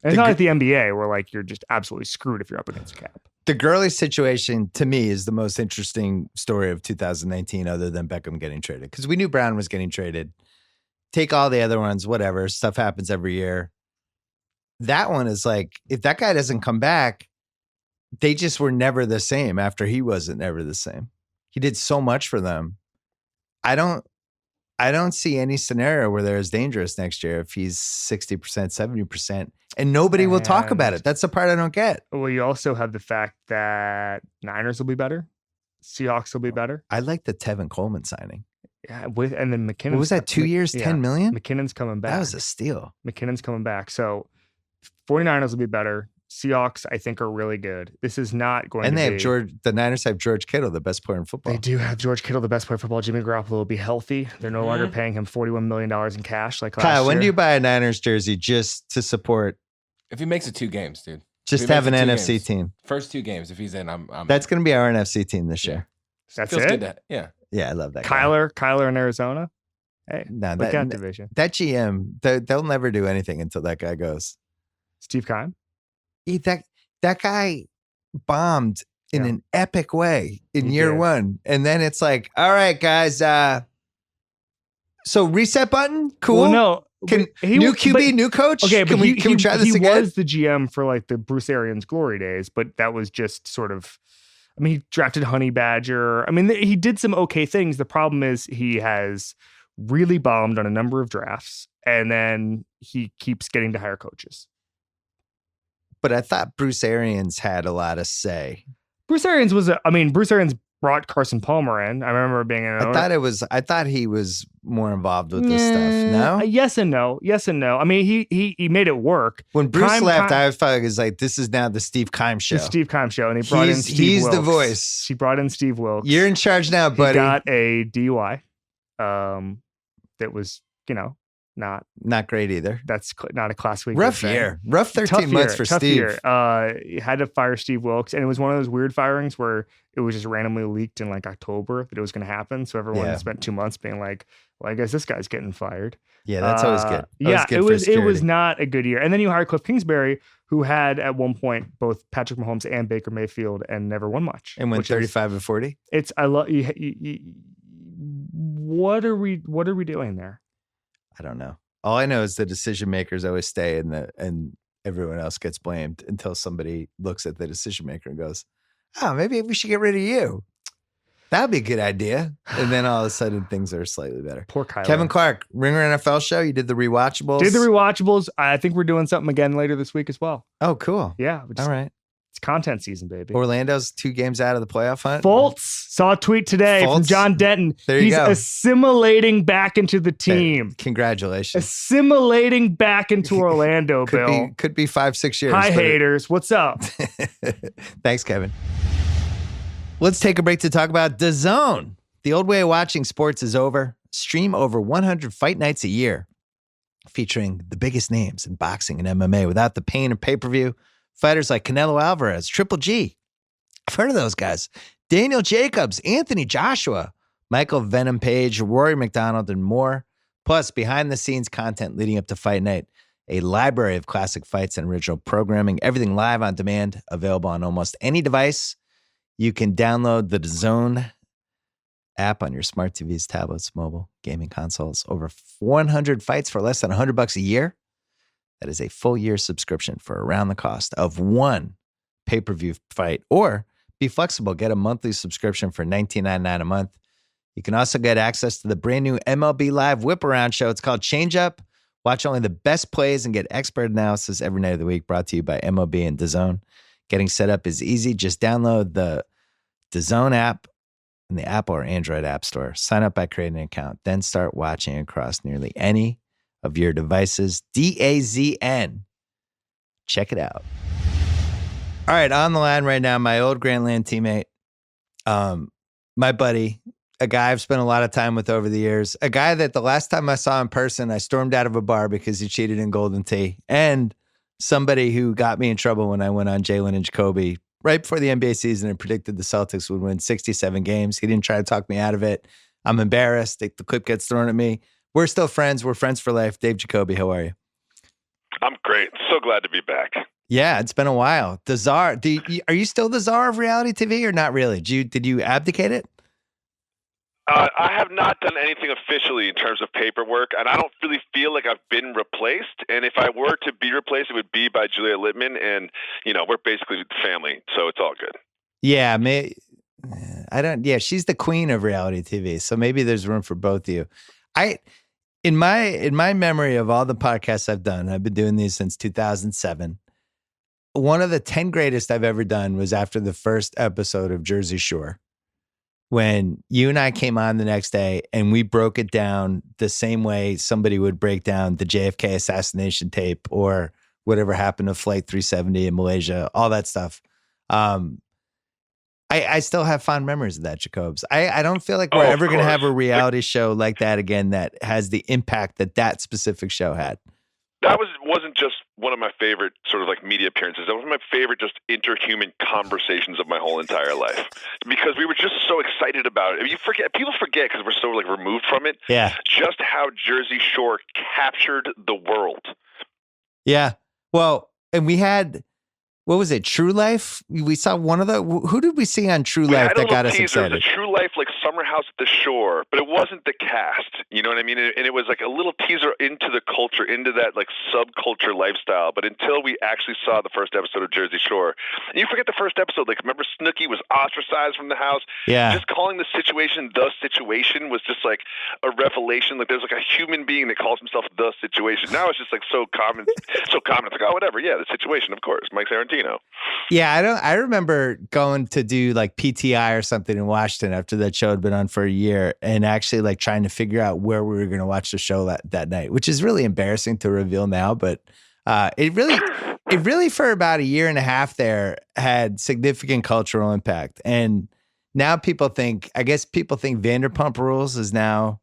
And it's not like the NBA where like you're just absolutely screwed if you're up against the cap. The Gurley situation to me is the most interesting story of 2019 other than Beckham getting traded. Because we knew Brown was getting traded. Take all the other ones, whatever. Stuff happens every year. That one is like, if that guy doesn't come back, they just were never the same after he wasn't never the same. He did so much for them. I don't see any scenario where they're as dangerous next year if he's 60%, 70%, and nobody will talk about it. That's the part I don't get. Well, you also have the fact that Niners will be better. Seahawks will be better. I like the Tevin Coleman signing. Yeah, and then McKinnon. What was that, 2 years, 10 million? McKinnon's coming back. That was a steal. McKinnon's coming back. So 49ers will be better. Seahawks, I think, are really good. This is not going and to they have the Niners have George Kittle, the best player in football. They do have George Kittle, the best player in football. Jimmy Garoppolo will be healthy. They're no longer paying him $41 million in cash like last Kyle, year. when do you buy a Niners jersey just to support? If he makes it 2 games, dude. Just have an NFC team. First 2 games, if he's in, I'm That's going to be our NFC team this year. That's Feels it? Good yeah. Yeah, I love that Kyler in Arizona. Hey, no, that division. That GM, they'll never do anything until that guy goes. Steve Keim? That guy bombed in an epic way in year 1. And then it's like, all right, guys, so reset button? Cool. Well, no. New QB, new coach? Okay, but can we try this again? He was the GM for like the Bruce Arians glory days, but that was just sort of, I mean, he drafted Honey Badger. I mean, he did some okay things. The problem is he has really bombed on a number of drafts, and then he keeps getting to hire coaches. But I thought Bruce Arians had a lot of say. Bruce Arians brought Carson Palmer in. I remember being in. I thought he was more involved with this stuff. No? Yes and no. Yes and no. I mean, he made it work. When Bruce left, I thought it was like, this is now the Steve Keim show. The Steve Keim show. And he brought in Steve Wilkes. He's the voice. He brought in Steve Wilkes. You're in charge now, buddy. He got a DUI. That was, not great either. That's not a class week. Rough year. Rough 13 months for Steve. Year. He had to fire Steve Wilkes, and it was one of those weird firings where it was just randomly leaked in like October that it was going to happen. So everyone spent 2 months being like, "Well, I guess this guy's getting fired." Yeah, that's always good. It was not a good year. And then you hired Cliff Kingsbury, who had at one point both Patrick Mahomes and Baker Mayfield, and never won much. And went 35-40. What are we doing there? I don't know. All I know is the decision makers always stay and everyone else gets blamed until somebody looks at the decision maker and goes, "Oh, maybe we should get rid of you. That'd be a good idea." And then all of a sudden things are slightly better. Poor Kyler. Kevin Clark, Ringer NFL show. You did the rewatchables. I think we're doing something again later this week as well. Oh, cool. Yeah. All right. It's content season, baby. Orlando's 2 games out of the playoff hunt. Fultz saw a tweet today from John Denton. There you go. He's assimilating back into the team. Hey, congratulations. Assimilating back into Orlando, Bill. Could be 5-6 years. Hi, haters. What's up? Thanks, Kevin. Let's take a break to talk about DAZN. The old way of watching sports is over. Stream over 100 fight nights a year, featuring the biggest names in boxing and MMA without the pain of pay-per-view. Fighters like Canelo Alvarez, Triple G. I've heard of those guys. Daniel Jacobs, Anthony Joshua, Michael Venom Page, Rory McDonald, and more. Plus, behind-the-scenes content leading up to fight night. A library of classic fights and original programming. Everything live on demand, available on almost any device. You can download the DAZN app on your smart TVs, tablets, mobile, gaming consoles. Over 100 fights for less than $100 a year. That is a full year subscription for around the cost of one pay-per-view fight. Or be flexible, get a monthly subscription for $19.99 a month. You can also get access to the brand new MLB Live Whip Around show. It's called Change Up. Watch only the best plays and get expert analysis every night of the week, brought to you by MLB and DAZN. Getting set up is easy. Just download the DAZN app in the Apple or Android app store. Sign up by creating an account. Then start watching across nearly any of your devices. DAZN. Check it out. All right, on the line right now, my old Grantland teammate, my buddy, a guy I've spent a lot of time with over the years, a guy that the last time I saw in person, I stormed out of a bar because he cheated in Golden Tee, and somebody who got me in trouble when I went on Jalen and Jacoby right before the NBA season and predicted the Celtics would win 67 games. He didn't try to talk me out of it. I'm embarrassed. The clip gets thrown at me. We're still friends. We're friends for life. Dave Jacoby, how are you? I'm great. So glad to be back. Yeah, it's been a while. The czar. Are you still the czar of reality TV or not really? Did you abdicate it? I have not done anything officially in terms of paperwork, and I don't really feel like I've been replaced. And if I were to be replaced, it would be by Julia Littman, and we're basically family, so it's all good. Yeah, I don't. Yeah, she's the queen of reality TV, so maybe there's room for both of you. In my memory of all the podcasts I've done, I've been doing these since 2007. One of the 10 greatest I've ever done was after the first episode of Jersey Shore, when you and I came on the next day and we broke it down the same way somebody would break down the JFK assassination tape or whatever happened to Flight 370 in Malaysia, all that stuff. I still have fond memories of that, Jacobs. I don't feel like we're ever going to have a reality show like that again that has the impact that specific show had. That wasn't just one of my favorite sort of like media appearances. That was my favorite just interhuman conversations of my whole entire life, because we were just so excited about it. I mean, people forget because we're so like removed from it. Yeah. Just how Jersey Shore captured the world. Yeah. Well, and we had, what was it? True Life? We saw one of who did we see on True Life that got us excited? It was a True Life like Summer House at the Shore, but it wasn't the cast. You know what I mean? And it was like a little teaser into the culture, into that like subculture lifestyle. But until we actually saw the first episode of Jersey Shore, and you forget the first episode, like remember Snooki was ostracized from the house? Yeah. Just calling the situation the situation was just like a revelation. Like there's like a human being that calls himself the situation. Now it's just like so common. It's like, oh, whatever. Yeah, the situation, of course. Mike Tarantino. Yeah, I remember going to do like PTI or something in Washington after that show had been on for a year, and actually like trying to figure out where we were going to watch the show that night, which is really embarrassing to reveal now, but it really for about a year and a half there had significant cultural impact. And now people think Vanderpump Rules is now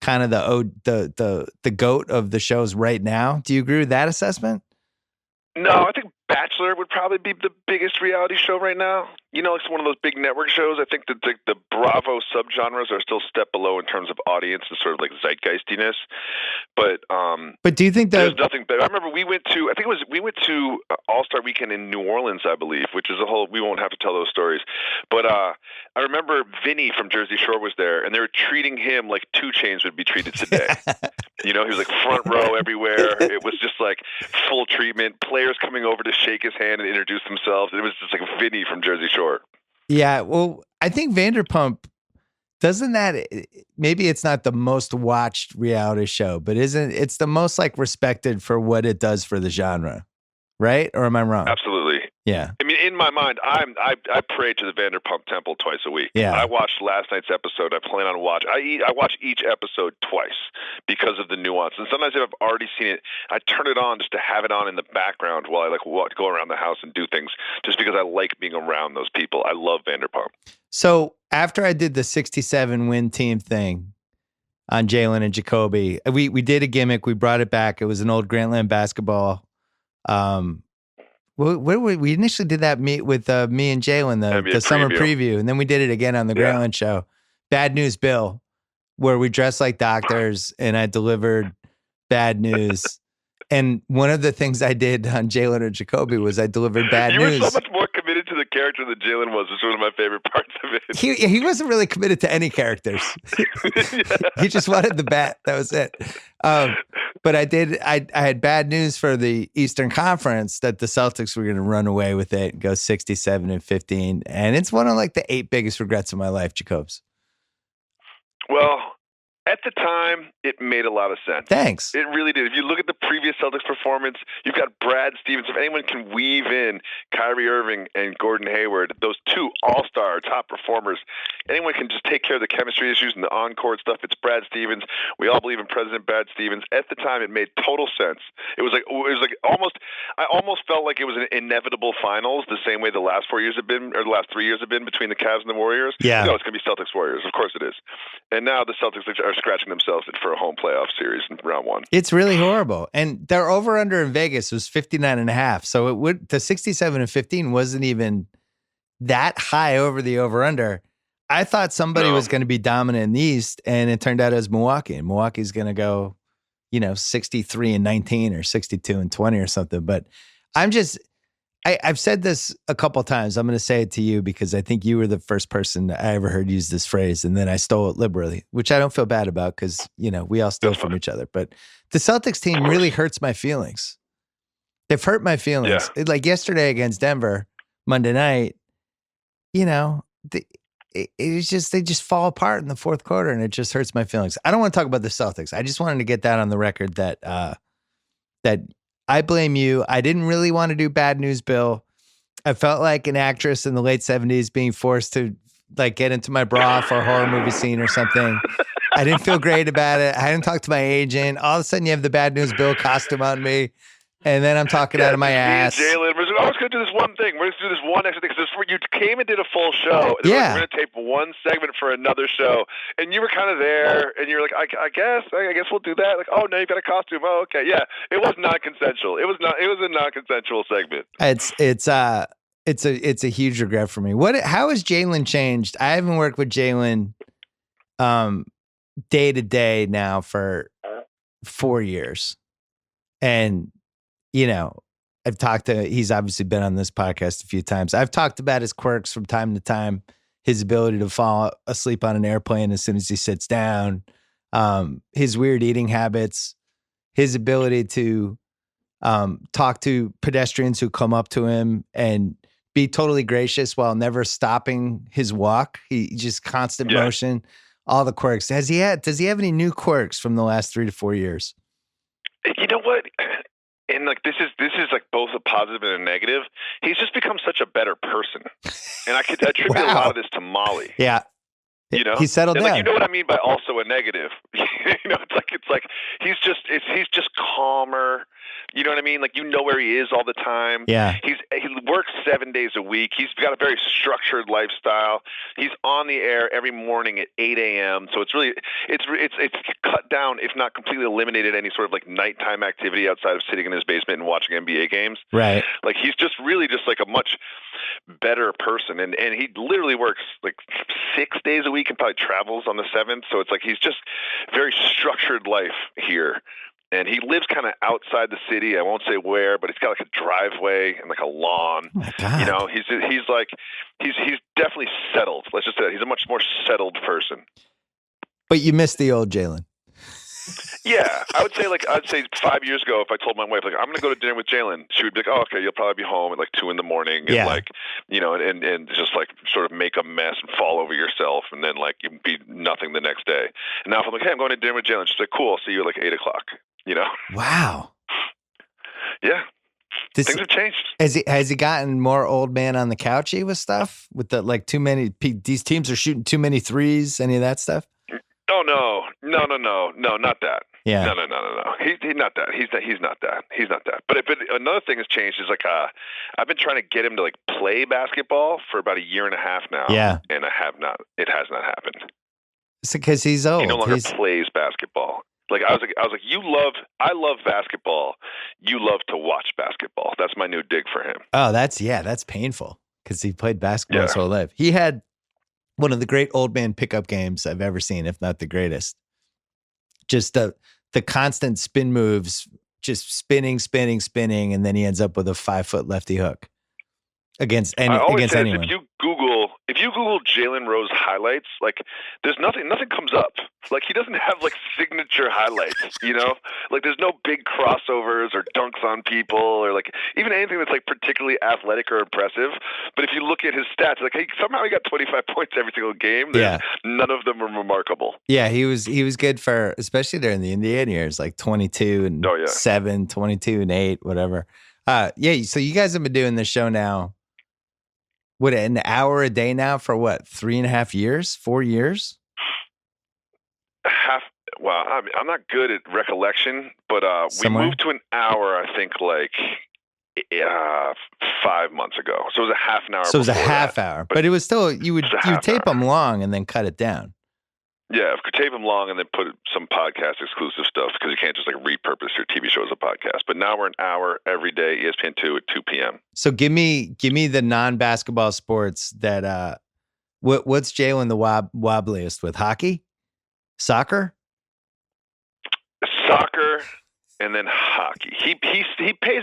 kind of the GOAT of the shows right now. Do you agree with that assessment? No, I think Bachelor would probably be the biggest reality show right now. It's one of those big network shows. I think that the Bravo subgenres are still a step below in terms of audience and sort of like zeitgeistiness. But do you think that there's nothing better? I remember we went to All-Star Weekend in New Orleans, I believe, which is we won't have to tell those stories. But I remember Vinny from Jersey Shore was there, and they were treating him like 2 Chainz would be treated today. He was like front row everywhere. It was just like full treatment. Players coming over to shake his hand and introduce themselves. It was just like Vinny from Jersey Shore. Yeah, well, I think Vanderpump, maybe it's not the most watched reality show, but it's the most like respected for what it does for the genre, right? Or am I wrong? Absolutely. Yeah. I mean, in my mind, I pray to the Vanderpump Temple twice a week. Yeah. I watched last night's episode. I plan on watching. I watch each episode twice because of the nuance. And sometimes if I've already seen it, I turn it on just to have it on in the background while I like go around the house and do things, just because I like being around those people. I love Vanderpump. So after I did the 67 win team thing on Jalen and Jacoby, we did a gimmick. We brought it back. It was an old Grantland basketball. We initially did that meet with me and Jalen, the summer preview, and then we did it again on the Grantland show. Bad News Bill, where we dressed like doctors and I delivered bad news. And one of the things I did on Jalen or Jacoby was I delivered bad news. You were so much more committed to the character than Jalen was. It's one of my favorite parts of it. He wasn't really committed to any characters. He just wanted the bat. That was it. But I had bad news for the Eastern Conference that the Celtics were going to run away with it and go 67-15. And it's one of like the 8 biggest regrets of my life, Jacobs. Well, at the time, it made a lot of sense. Thanks. It really did. If you look at the previous Celtics performance, you've got Brad Stevens. If anyone can weave in Kyrie Irving and Gordon Hayward, those 2 all-star top performers, anyone can just take care of the chemistry issues and the on-court stuff. It's Brad Stevens. We all believe in President Brad Stevens. At the time, it made total sense. It was like almost. I almost felt like it was an inevitable finals, the same way the last 4 years have been, or the last 3 years have been between the Cavs and the Warriors. Yeah, it's going to be Celtics Warriors. Of course it is. And now the Celtics are scratching themselves for a home playoff series in round 1. It's really horrible. And their over under in Vegas was 59.5. So the 67-15 wasn't even that high over the over under. I thought somebody No. was going to be dominant in the East, and it turned out it was Milwaukee. And Milwaukee's going to go, 63-19 or 62-20 or something. But I've said this a couple of times. I'm going to say it to you because I think you were the first person I ever heard use this phrase, and then I stole it liberally, which I don't feel bad about because, we all steal from each other. But the Celtics team really hurts my feelings. They've hurt my feelings. Yeah. Like yesterday against Denver, Monday night, it's just they just fall apart in the fourth quarter, and it just hurts my feelings. I don't want to talk about the Celtics. I just wanted to get that on the record that that I blame you. I didn't really want to do Bad News Bill. I felt like an actress in the late 70s being forced to get into my bra for a horror movie scene or something. I didn't feel great about it. I hadn't talked to my agent. All of a sudden, you have the Bad News Bill costume on me. And then I'm talking out of my ass. Jalen, we're just going to do this one thing. We're going to do this one extra thing. Because you came and did a full show. And we're going to tape one segment for another show. And you were kind of there. And you were like, I guess we'll do that. Like, oh, no, you got a costume. Oh, okay. Yeah. It was not consensual. It was a non-consensual segment. It's a huge regret for me. How has Jalen changed? I haven't worked with Jalen day to day now for 4 years. And he's obviously been on this podcast a few times. I've talked about his quirks from time to time, his ability to fall asleep on an airplane as soon as he sits down, his weird eating habits, his ability to talk to pedestrians who come up to him and be totally gracious while never stopping his walk. He just constant motion, all the quirks. Does he have any new quirks from the last 3 to 4 years? You know what? And this is both a positive and a negative. He's just become such a better person, and I could attribute a lot of this to Molly. Yeah, he settled down. You know what I mean by also a negative. It's like he's just calmer. You know what I mean? Where he is all the time. Yeah. He works 7 days a week. He's got a very structured lifestyle. He's on the air every morning at 8 a.m. So it's cut down, if not completely eliminated, any sort of nighttime activity outside of sitting in his basement and watching NBA games. Right. He's just really just a much better person. And he literally works 6 days a week and probably travels on the 7th. So it's he's just very structured life here. And he lives kind of outside the city. I won't say where, but he's got a driveway and a lawn. Oh my God. He's definitely settled. Let's just say he's a much more settled person. But you miss the old Jalen. Yeah, I would say 5 years ago, if I told my wife I'm going to go to dinner with Jalen, she would be like, "Oh, okay, you'll probably be home at 2 a.m. and and just sort of make a mess and fall over yourself, and then you'd be nothing the next day." And now if I'm like, "Hey, I'm going to dinner with Jalen," she's like, "Cool, I'll see you at 8 o'clock." Wow. Yeah. Things have changed. Has he gotten more old man on the couchy with stuff? With the too many, these teams are shooting too many threes, any of that stuff? Oh, no, not that. Yeah. No. He's not that. He's not that. But another thing has changed is I've been trying to get him to play basketball for about a year and a half now. Yeah. And it has not happened. It's because he's old. He no longer plays basketball. I was like, I love basketball. You love to watch basketball. That's my new dig for him. Oh, that's painful because he played basketball his whole life. He had one of the great old man pickup games I've ever seen, if not the greatest. Just the constant spin moves, just spinning, and then he ends up with a 5-foot lefty hook against anyone. If you Google Jalen Rose highlights, there's nothing comes up. He doesn't have signature highlights, there's no big crossovers or dunks on people or even anything that's particularly athletic or impressive. But if you look at his stats, somehow he got 25 points every single game. None of them are remarkable. Yeah, he was good for, especially during the Indiana years, 22 and 7, 22 and 8, whatever. So you guys have been doing this show now. What, an hour a day now for what, 3.5 years, 4 years? Well, I'm not good at recollection, but we moved to an hour, I think, 5 months ago. So it was a half an hour. So it was a half hour, but it was still, you would tape them long and then cut it down. Yeah, if you could tape them long and then put some podcast exclusive stuff because you can't just repurpose your TV show as a podcast. But now we're an hour every day, ESPN2 at 2 p.m. So give me the non-basketball sports that What's Jalen the wobbliest with? Hockey? Soccer? Soccer and then hockey. He pays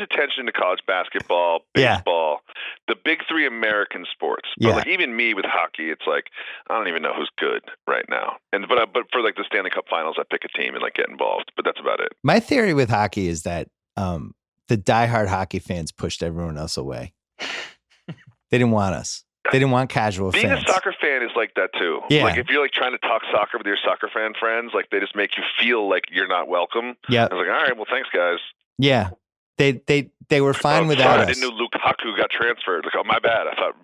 attention to college basketball, baseball, the big three American sports. But like even me with hockey, it's like I don't even know who's good right now. But for like the Stanley Cup Finals, I pick a team and like get involved. But that's about it. My theory with hockey is that the diehard hockey fans pushed everyone else away. They didn't want us. They didn't want casual Being fans. a soccer fan is like that too. Yeah. Like if you're like trying to talk soccer with your soccer fan friends, like they just make you feel like you're not welcome. Yeah. I was like, all right, well, thanks, guys. Yeah. They were fine without us. I didn't know Lukaku got transferred. Like, oh, my bad. I thought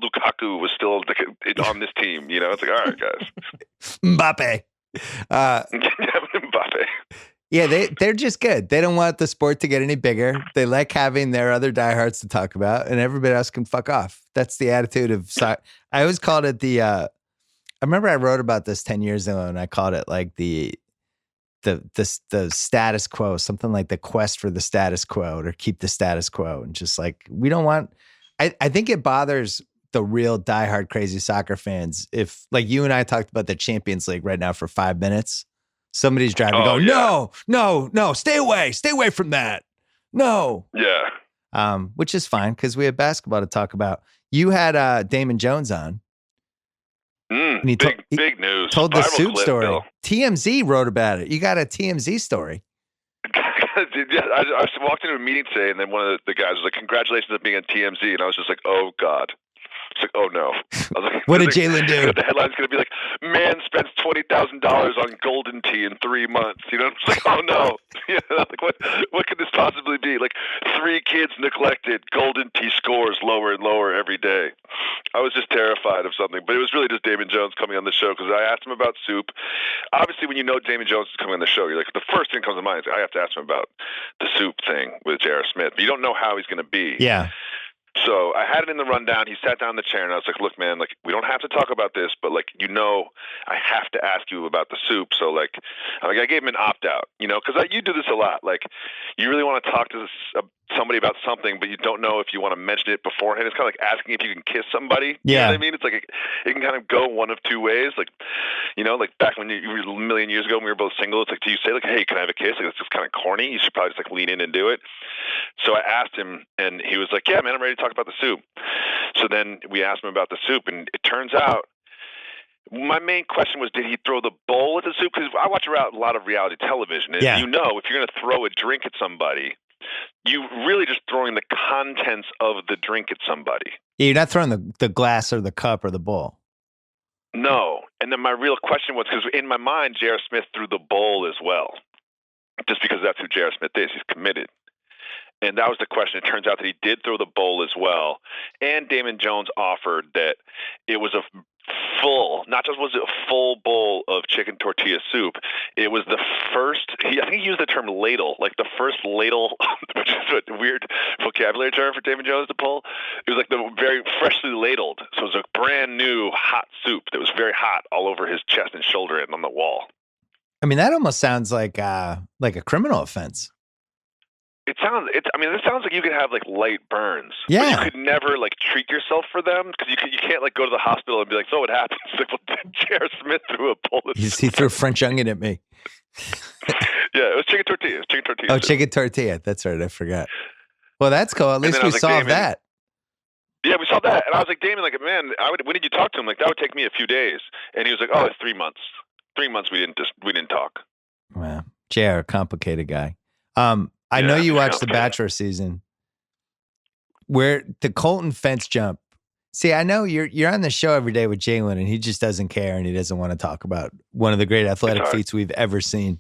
Lukaku was still like, on this team. You know, it's like, all right, guys. Mbappe. Mbappe. Yeah, they're just good. They don't want the sport to get any bigger. They like having their other diehards to talk about, and everybody else can fuck off. That's the attitude of soccer. I always called it the. I remember I wrote about this 10 years ago, and I called it like the status quo, something like the quest for the status quo, or keep the status quo, and just like we don't want. I think it bothers the real diehard crazy soccer fans if, like you and I talked about the Champions League right now for 5 minutes. Somebody's driving, no, stay away from that. No. Yeah. Which is fine because we have basketball to talk about. You had Damon Jones on. And big news. Told the Viral soup clip, story. Bill. TMZ wrote about it. You got a TMZ story. Yeah, I walked into a meeting today, and then one of the guys was like, "Congratulations on being on TMZ," and I was just like, "Oh God." It's like, oh no. I was like, what did Jalen do? The headline's going to be like, man spends $20,000 on golden tea in 3 months. You know, it's like, oh no. You know, like what could this possibly be? Like 3 kids neglected, golden tea scores lower and lower every day. I was just terrified of something, but it was really just Damon Jones coming on the show because I asked him about soup. Obviously, when you know Damon Jones is coming on the show, you're like, the first thing that comes to mind is I have to ask him about the soup thing with J.R. Smith. But you don't know how he's going to be. Yeah. So I had it in the rundown. He sat down in the chair, and I was like, look, man, like, we don't have to talk about this, but, like, you know, I have to ask you about the soup. So, like I gave him an opt-out, you know, because you do this a lot. Like, you really want to talk to somebody about something, but you don't know if you want to mention it beforehand. It's kind of like asking if you can kiss somebody. Yeah. You know what I mean? It's like it can kind of go one of two ways. Like, you know, like back when you were a million years ago when we were both single, it's like, do you say, like, hey, can I have a kiss? Like, it's just kind of corny. You should probably just, like, lean in and do it. So I asked him, and he was like, yeah, man, I'm ready to talk about the soup. So then we asked him about the soup, and it turns out my main question was, did he throw the bowl at the soup? Because I watch a lot of reality television, and you know, if you're going to throw a drink at somebody, you really just throwing the contents of the drink at somebody. Yeah, you're not throwing the glass or the cup or the bowl. No. And then my real question was, because in my mind, J.R. Smith threw the bowl as well, just because that's who J.R. Smith is. He's committed. And that was the question. It turns out that he did throw the bowl as well. And Damon Jones offered that it was a full, not just was it a full bowl of chicken tortilla soup, it was the first, I think he used the term ladle, like the first ladle, which is a weird vocabulary term for Damon Jones to pull. It was like the very freshly ladled. So it was a brand new hot soup that was very hot all over his chest and shoulder and on the wall. I mean, that almost sounds like a criminal offense. It sounds like you could have like light burns. Yeah. But you could never like treat yourself for them because you can't like go to the hospital and be like, so what happened? It's like, well, J.R. Smith threw a bowl. He threw a French onion at me. Yeah, it was chicken tortilla. Oh, chicken tortilla. That's right. I forgot. Well, that's cool. At least we solved that. Yeah, we saw that. And I was like, Damon, like, man, when did you talk to him? Like, that would take me a few days. And he was like, oh, it's 3 months. 3 months we didn't talk. Wow. JR, complicated guy. I know you watched The Bachelor season where the Colton fence jump. See, I know you're on the show every day with Jalen, and he just doesn't care, and he doesn't want to talk about one of the great athletic feats we've ever seen.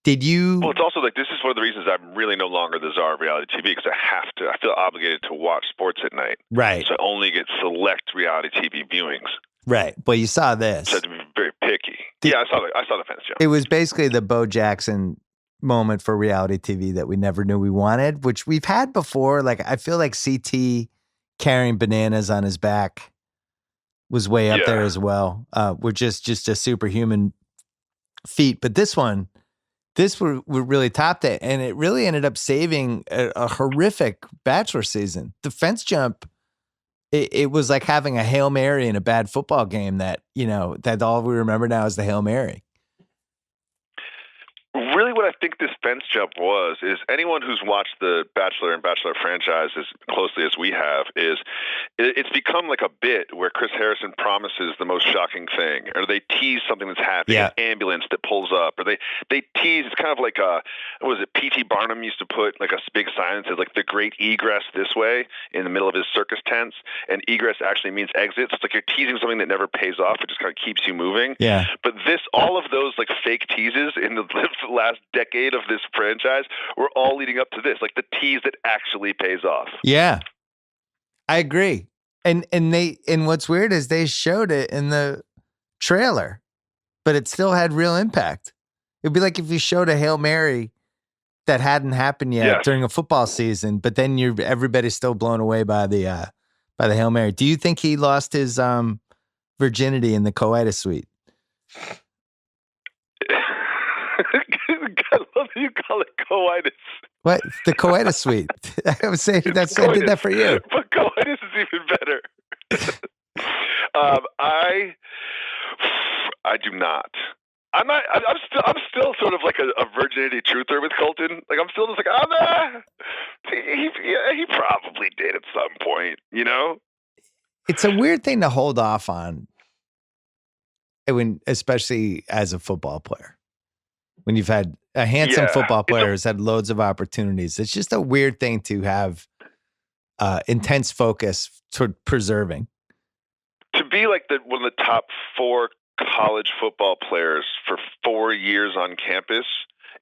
Did you? Well, it's also like this is one of the reasons I'm really no longer the czar of reality TV because I feel obligated to watch sports at night. Right. So I only get select reality TV viewings. Right. Well, you saw this. So I had to be very picky. I saw the fence jump. It was basically the Bo Jackson moment for reality TV that we never knew we wanted, which we've had before. Like, I feel like CT carrying bananas on his back was way up there as well. We're just a superhuman feat. But this would really topped it. And it really ended up saving a horrific Bachelor season. The fence jump it was like having a Hail Mary in a bad football game that, that all we remember now is the Hail Mary. Really, what I think this fence jump was is anyone who's watched the Bachelor and Bachelor franchise as closely as we have is it's become like a bit where Chris Harrison promises the most shocking thing, or they tease something that's happening, an ambulance that pulls up, or they tease. It's kind of like what was it? P.T. Barnum used to put like a big sign that said like the great egress this way in the middle of his circus tents, and egress actually means exit. So it's like you're teasing something that never pays off. It just kind of keeps you moving. Yeah. But all of those like fake teases in the last decade of this franchise were all leading up to this, like the tease that actually pays off. Yeah, I agree. And what's weird is they showed it in the trailer, but it still had real impact. It'd be like if you showed a Hail Mary that hadn't happened yet during a football season, but then everybody's still blown away by the Hail Mary. Do you think he lost his virginity in the coitus suite? I love that you call it coitus. What? The coitus suite. I was saying I did that for you. But coitus is even better. I do not. I'm still sort of like a virginity truther with Colton. Like I'm still just like, he probably did at some point, It's a weird thing to hold off on, especially as a football player. When you've had a handsome football player who's had loads of opportunities, it's just a weird thing to have intense focus toward preserving. To be like one of the top 4 college football players for 4 years on campus,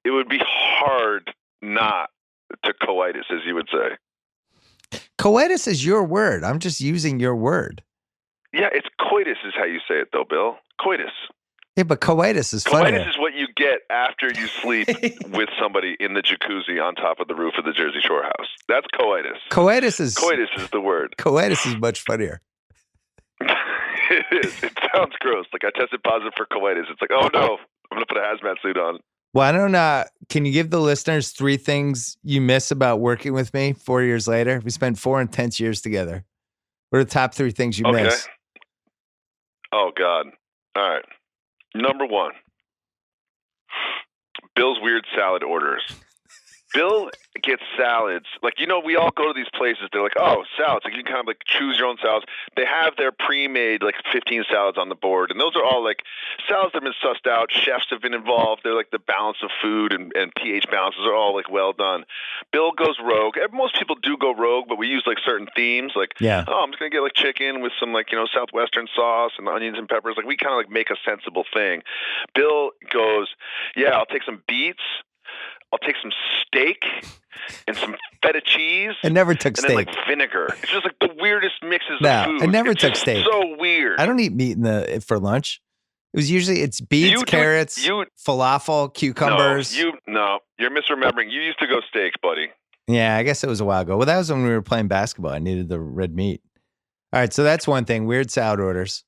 it would be hard not to coitus, as you would say. Coitus is your word. I'm just using your word. Yeah, it's coitus is how you say it, though, Bill. Coitus. Yeah, but coitus is funnier. Coitus is what you get after you sleep with somebody in the jacuzzi on top of the roof of the Jersey Shore house. That's coitus. Coitus is the word. Coitus is much funnier. It is. It sounds gross. Like I tested positive for coitus. It's like, oh no, I'm going to put a hazmat suit on. Well, I don't know. Can you give the listeners 3 things you miss about working with me 4 years later? We spent 4 intense years together. What are the top 3 things you miss? Oh, God. All right. Number 1, Bill's weird salad orders. Bill gets salads. Like, we all go to these places. They're like, oh, salads. Like, you can kind of like choose your own salads. They have their pre-made like 15 salads on the board. And those are all like salads that have been sussed out. Chefs have been involved. They're like the balance of food and pH balances are all like well done. Bill goes rogue. Most people do go rogue, but we use like certain themes. Like, I'm just going to get like chicken with some like, Southwestern sauce and onions and peppers. Like we kind of like make a sensible thing. Bill goes, I'll take some beets. I'll take some steak and some feta cheese. I never took steak. And then like vinegar. It's just like the weirdest mixes of food. I never took steak. So weird. I don't eat meat for lunch. It was usually beets, carrots, falafel, cucumbers. No, you're misremembering. You used to go steak, buddy. Yeah, I guess it was a while ago. Well, that was when we were playing basketball. I needed the red meat. All right, so that's one thing. Weird salad orders.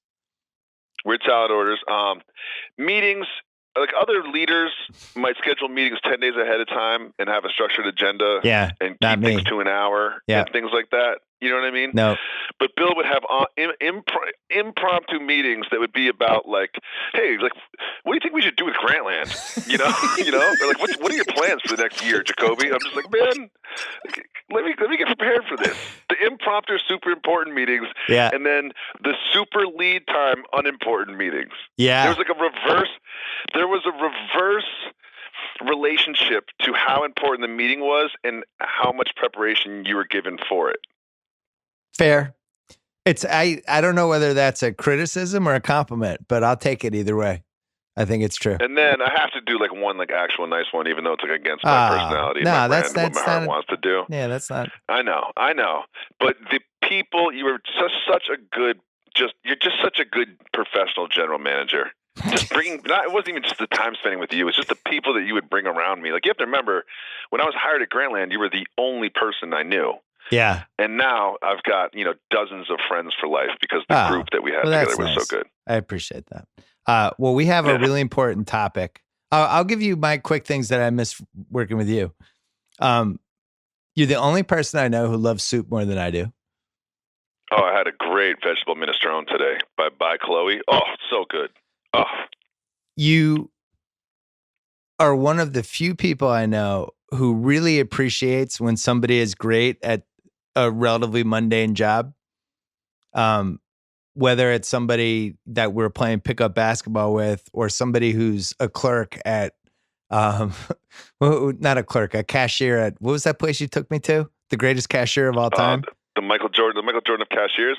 Meetings. Like other leaders might schedule meetings 10 days ahead of time and have a structured agenda and keep things to an hour and things like that. You know what I mean? No. But Bill would have impromptu meetings that would be about like, hey, like, what do you think we should do with Grantland? Or like, what are your plans for the next year, Jacoby? I'm just like, man, let me get prepared for this. The impromptu, super important meetings, and then the super lead time, unimportant meetings. Yeah, there was a reverse relationship to how important the meeting was and how much preparation you were given for it. Fair. I don't know whether that's a criticism or a compliment, but I'll take it either way. I think it's true. And then I have to do like one like actual nice one, even though it's like against my personality. No, that's what my heart wants to do. Yeah, that's not. I know. But the people, you were you're just such a good professional general manager. Just it wasn't even just the time spending with you. It's just the people that you would bring around me. Like you have to remember, when I was hired at Grantland, you were the only person I knew. Yeah. And now I've got, dozens of friends for life because the group that we had together was so good. I appreciate that. Well, we have a really important topic. I'll give you my quick things that I miss working with you. You're the only person I know who loves soup more than I do. Oh, I had a great vegetable minestrone today by Chloe. Oh, so good. Oh, You are one of the few people I know who really appreciates when somebody is great at a relatively mundane job. Whether it's somebody that we're playing pickup basketball with or somebody who's a clerk at, well, not a clerk, a cashier at, what was that place you took me to? The greatest cashier of all time? the Michael Jordan of cashiers.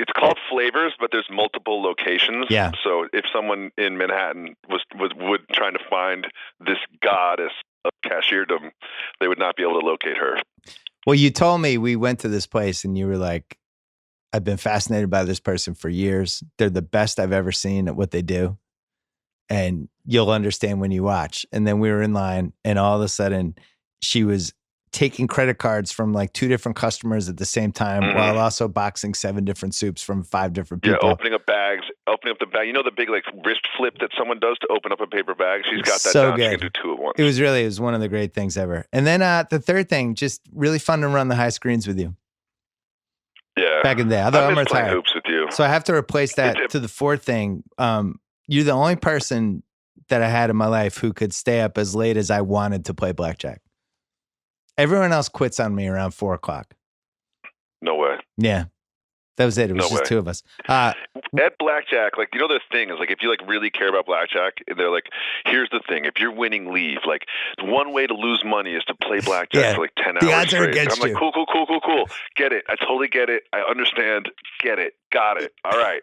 It's called Flavors, but there's multiple locations. Yeah. So if someone in Manhattan would trying to find this goddess of cashierdom, they would not be able to locate her. Well, you told me we went to this place and you were like, I've been fascinated by this person for years. They're the best I've ever seen at what they do. And you'll understand when you watch. And then we were in line and all of a sudden she was taking credit cards from like 2 different customers at the same time while also boxing 7 different soups from 5 different people. Yeah, opening up the bag. You know the big like wrist flip that someone does to open up a paper bag? She's got that so down. Good. She can do 2 at once. It was one of the great things ever. And then the third thing, just really fun to run the high screens with you. Yeah. Back in the day. Although I'm retired. Hoops with you. So I have to replace that to the fourth thing. You're the only person that I had in my life who could stay up as late as I wanted to play blackjack. Everyone else quits on me around 4:00. No way. Yeah. That was it. It was just 2 of us. At blackjack, like, you know, the thing is, like, if you like really care about blackjack, they're like, here's the thing: if you're winning, leave. Like, one way to lose money is to play blackjack for like 10 hours. The odds are against I'm like, you. Cool. Get it. I totally get it. I understand. Get it. Got it. All right.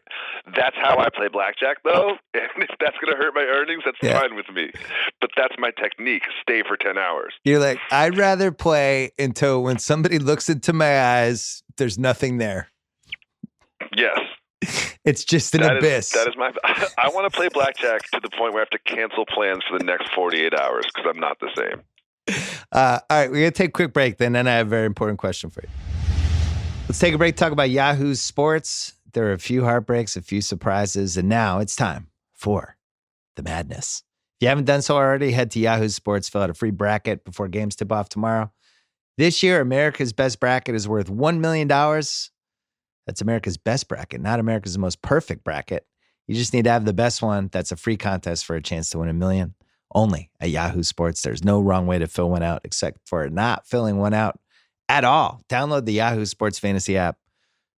That's how I play blackjack, though. And if that's gonna hurt my earnings, that's fine with me. But that's my technique: stay for 10 hours. You're like, I'd rather play until when somebody looks into my eyes, there's nothing there. Yes. It's just an abyss. That is my. I want to play blackjack to the point where I have to cancel plans for the next 48 hours because I'm not the same. All right, we're gonna take a quick break. Then I have a very important question for you. Let's take a break. Talk about Yahoo's sports. There are a few heartbreaks, a few surprises, and now it's time for the madness. If you haven't done so already, head to Yahoo Sports, fill out a free bracket before games tip off tomorrow. This year, America's Best Bracket is worth $1 million. That's America's best bracket, not America's most perfect bracket. You just need to have the best one. That's a free contest for a chance to win $1 million. Only at Yahoo Sports. There's no wrong way to fill one out except for not filling one out at all. Download the Yahoo Sports Fantasy app.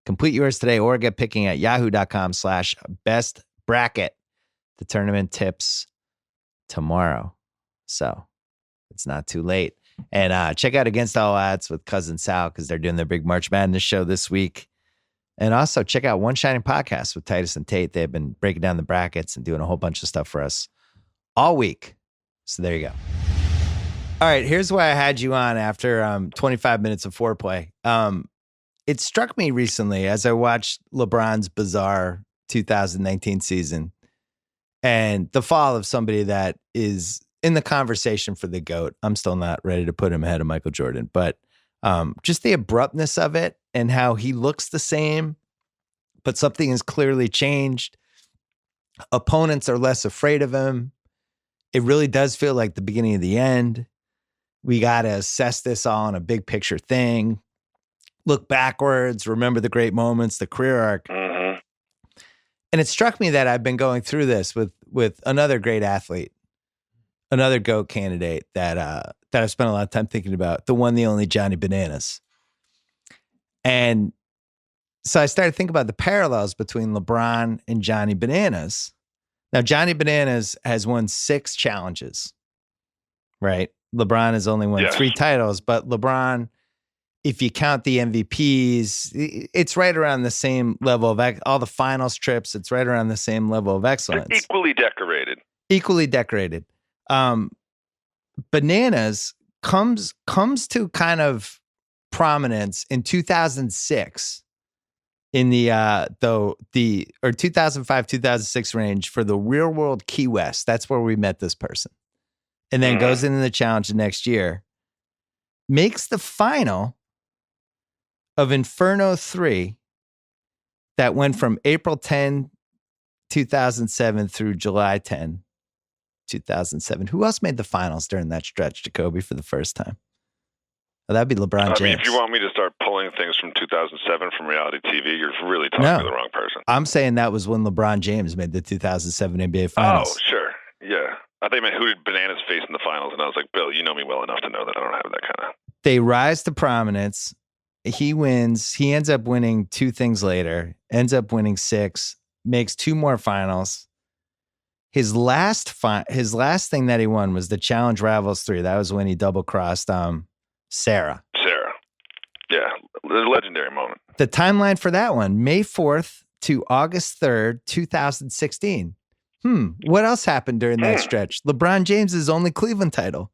Complete yours today or get picking at yahoo.com/best bracket. The tournament tips tomorrow. So it's not too late. And check out Against All Odds with Cousin Sal because they're doing their big March Madness show this week. And also check out One Shining Podcast with Titus and Tate. They've been breaking down the brackets and doing a whole bunch of stuff for us all week. So there you go. All right, here's why I had you on after 25 minutes of foreplay. It struck me recently as I watched LeBron's bizarre 2019 season and the fall of somebody that is in the conversation for the GOAT. I'm still not ready to put him ahead of Michael Jordan, but just the abruptness of it and how he looks the same, but something has clearly changed. Opponents are less afraid of him. It really does feel like the beginning of the end. We got to assess this all on a big picture thing. Look backwards, remember the great moments, the career arc. Mm-hmm. And it struck me that I've been going through this with another great athlete, another GOAT candidate that I've spent a lot of time thinking about, the one, the only Johnny Bananas. And so I started thinking about the parallels between LeBron and Johnny Bananas. Now, Johnny Bananas has won 6 challenges, right? LeBron has only won 3 titles, but LeBron, if you count the MVPs, it's right around the same level of all the finals trips. It's right around the same level of excellence. They're equally decorated. Equally decorated. Bananas comes to kind of prominence in 2006 in the 2005-2006 range for the Real World Key West. That's where we met this person. And then goes into the challenge the next year. Makes the final of Inferno 3 that went from April 10, 2007 through July 10, 2007. Who else made the finals during that stretch, Jacoby, for the first time? Oh, that'd be LeBron James. I mean, if you want me to start pulling things from 2007 from reality TV, you're really talking to the wrong person. I'm saying that was when LeBron James made the 2007 NBA Finals. Oh, sure. Yeah. I think, man, who did Bananas face in the finals? And I was like, Bill, you know me well enough to know that I don't have that kind of. They rise to prominence. He wins. He ends up winning 2 things later, ends up winning 6, makes 2 more finals. His last thing that he won was the Challenge Rivals 3. That was when he double-crossed Sarah. Yeah, a legendary moment. The timeline for that one, May 4th to August 3rd, 2016. What else happened during that stretch? LeBron James' only Cleveland title.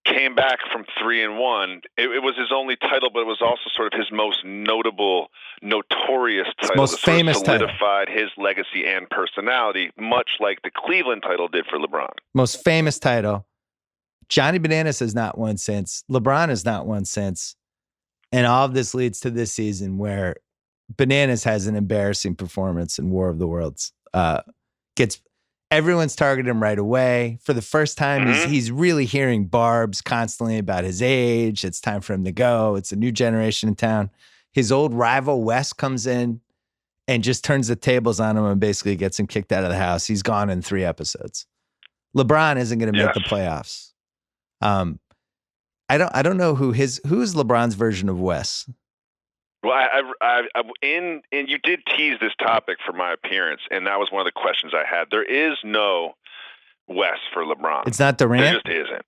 Came back from 3-1. It was his only title, but it was also sort of his most notable, notorious title. Most famous title. Solidified his legacy and personality, much like the Cleveland title did for LeBron. Most famous title. Johnny Bananas has not won since. LeBron has not won since. And all of this leads to this season where Bananas has an embarrassing performance in War of the Worlds. Everyone's targeted him right away. For the first time, he's really hearing barbs constantly about his age. It's time for him to go. It's a new generation in town. His old rival, Wes, comes in and just turns the tables on him and basically gets him kicked out of the house. He's gone in 3 episodes. LeBron isn't going to make the playoffs. I don't know who is LeBron's version of Wes. Well, and you did tease this topic for my appearance, and that was one of the questions I had. There is no West for LeBron. It's not Durant? There just isn't.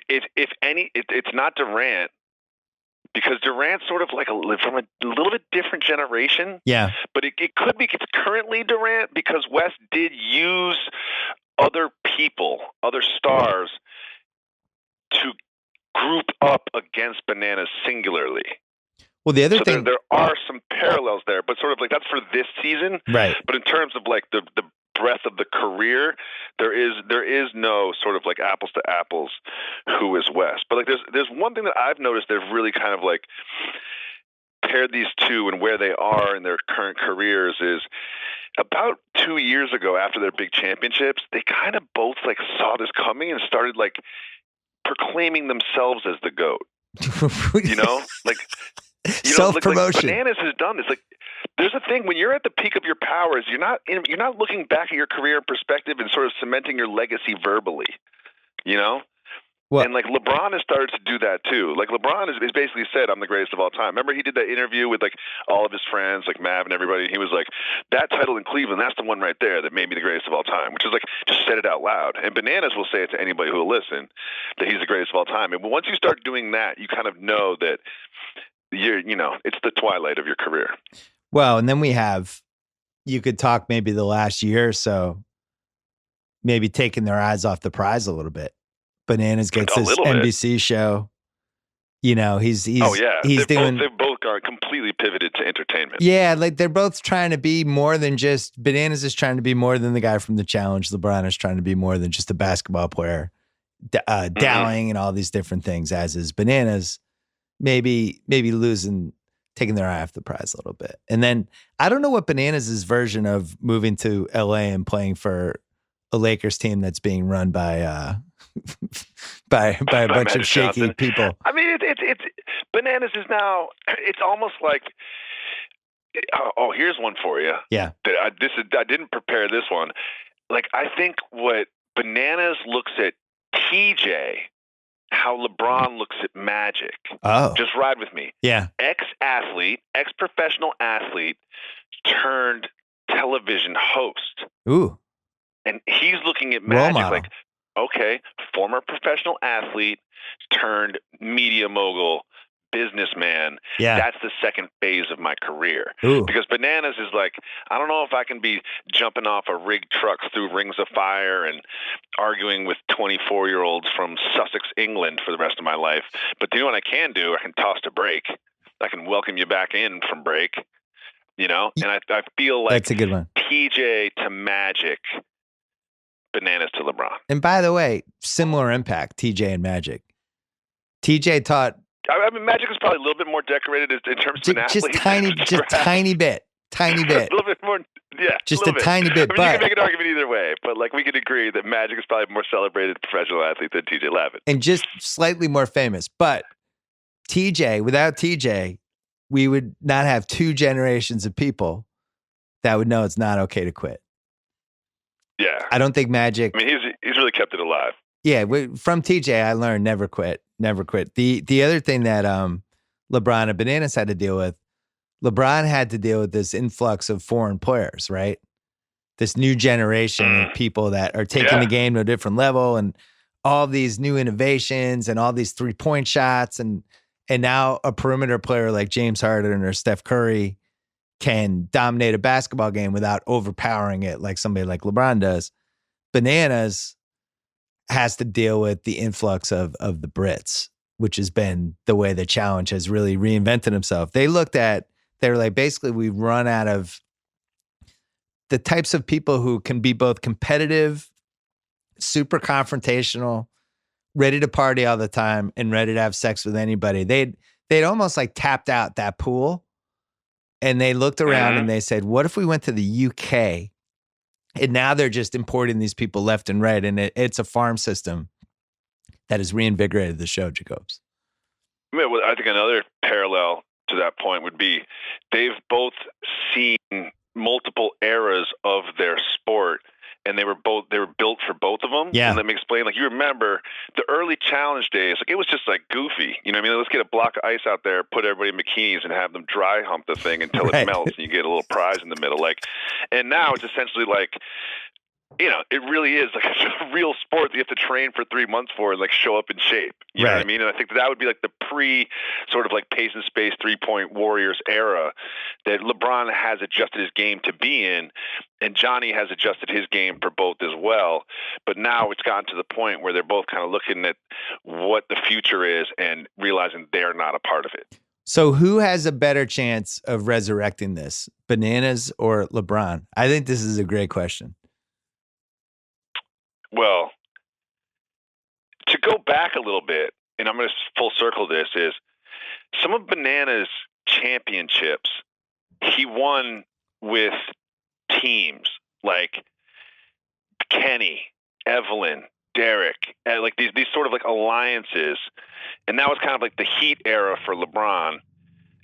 It's not Durant, because Durant's sort of like from a little bit different generation. Yeah. But it could be it's currently Durant, because West did use other people, other stars, to group up against Bananas singularly. Well, the other thing, there are some parallels there, but sort of like that's for this season, right? But in terms of like the breadth of the career, there is no sort of like apples to apples who is West. But like there's one thing that I've noticed they've really kind of like paired these two and where they are in their current careers is about 2 years ago after their big championships, they kind of both like saw this coming and started like proclaiming themselves as the GOAT. You know, like. Self-promotion. Like Bananas has done this. Like, there's a thing when you're at the peak of your powers, you're not looking back at your career in perspective and sort of cementing your legacy verbally. You know, and like LeBron has started to do that too. Like LeBron has basically said, "I'm the greatest of all time." Remember, he did that interview with like all of his friends, like Mav and everybody. And he was like, "That title in Cleveland, that's the one right there that made me the greatest of all time." Which is like just said it out loud. And Bananas will say it to anybody who will listen that he's the greatest of all time. And once you start doing that, you kind of know that. It's the twilight of your career. Well, and then you could talk maybe the last year or so, maybe taking their eyes off the prize a little bit. Bananas gets this NBC show. You know, he's doing. They've both completely pivoted to entertainment. Yeah, like they're both trying to be more than just. Bananas is trying to be more than the guy from the Challenge. LeBron is trying to be more than just a basketball player, dallying and all these different things. As is Bananas. Maybe taking their eye off the prize a little bit. And then I don't know what Bananas' version of moving to LA and playing for a Lakers team that's being run by a bunch of shaky people. I mean, it's Bananas is now. It's almost like. Oh, here's one for you. Yeah. I didn't prepare this one. Like I think what Bananas looks at TJ. How LeBron looks at Magic. Oh. Just ride with me. Yeah. Ex-athlete, ex-professional athlete turned television host. Ooh. And he's looking at Magic like, okay, former professional athlete turned media mogul, businessman. Yeah. That's the second phase of my career. Ooh. Because Bananas is like, I don't know if I can be jumping off of rigged trucks through rings of fire and arguing with 24-year-olds from Sussex, England for the rest of my life. But you know what I can do? I can toss to break. I can welcome you back in from break. You know? And I feel like that's a good one. TJ to Magic, Bananas to LeBron. And by the way, similar impact, TJ and Magic. TJ taught. I mean, Magic is probably a little bit more decorated in terms of an athlete. Just tiny bit. tiny bit. A little bit more, yeah. Just a tiny bit. I mean, you can make an argument either way, but like we can agree that Magic is probably a more celebrated professional athlete than TJ Lavin. And just slightly more famous. But without TJ, we would not have two generations of people that would know it's not okay to quit. Yeah. I don't think Magic. I mean, he's really kept it alive. Yeah, from TJ, I learned never quit. The other thing that LeBron and Bananas had to deal with, LeBron had to deal with this influx of foreign players, right? This new generation of people that are taking the game to a different level, and all these new innovations and all these 3-point shots, and now a perimeter player like James Harden or Steph Curry can dominate a basketball game without overpowering it like somebody like LeBron does. Bananas has to deal with the influx of the Brits, which has been the way the challenge has really reinvented himself. They were like, basically, we've run out of the types of people who can be both competitive, super confrontational, ready to party all the time, and ready to have sex with anybody. They'd almost like tapped out that pool, and they looked around and they said, what if we went to the UK? And now they're just importing these people left and right, and it's a farm system that has reinvigorated the show, Jacobs. Well, I think another parallel to that point would be they've both seen multiple eras of their sport, and they were built for both of them. Yeah. And let me explain. Like, you remember the early challenge days, like it was just like goofy. You know what I mean? Let's get a block of ice out there, put everybody in bikinis, and have them dry hump the thing until it melts, and you get a little prize in the middle. Like, and now it's essentially like, you know, it really is like a real sport that you have to train for 3 months for and like show up in shape. You know what I mean? And I think that would be like the sort of like pace and space 3-point warriors era that LeBron has adjusted his game to be in, and Johnny has adjusted his game for both as well. But now it's gotten to the point where they're both kind of looking at what the future is and realizing they're not a part of it. So who has a better chance of resurrecting this, Bananas or LeBron? I think this is a great question. Well, to go back a little bit, and I'm going to full circle this, is some of Bananas' championships he won with teams like Kenny, Evelyn, Derek, and like these sort of like alliances. And that was kind of like the Heat era for LeBron.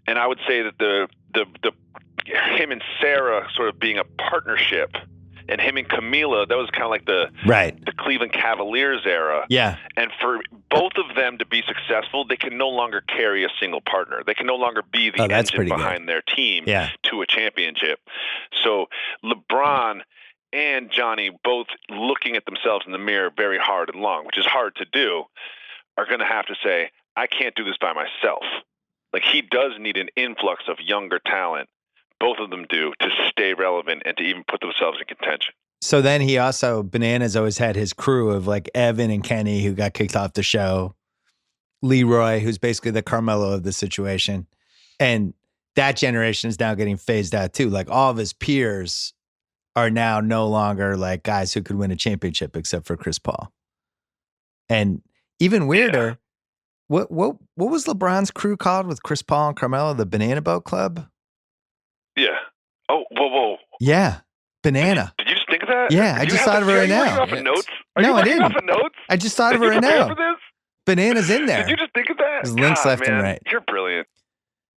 And I would say that the him and Sarah sort of being a partnership, and him and Camila, that was kind of like the Cleveland Cavaliers era. Yeah. And for both of them to be successful, they can no longer carry a single partner. They can no longer be the engine behind their team to a championship. So LeBron and Johnny, both looking at themselves in the mirror very hard and long, which is hard to do, are going to have to say, I can't do this by myself. Like, he does need an influx of younger talent. Both of them do, to stay relevant and to even put themselves in contention. So then Bananas always had his crew of like Evan and Kenny, who got kicked off the show, Leroy, who's basically the Carmelo of the situation. And that generation is now getting phased out too. Like, all of his peers are now no longer like guys who could win a championship except for Chris Paul. And even weirder, what was LeBron's crew called with Chris Paul and Carmelo? The Banana Boat Club? Yeah. Oh, whoa. Yeah. Banana. Did you just think of that? Yeah, I just thought of it right now. No, I didn't. I just thought of it right now. Banana's in there. Did you just think of that? There's links left and right. You're brilliant.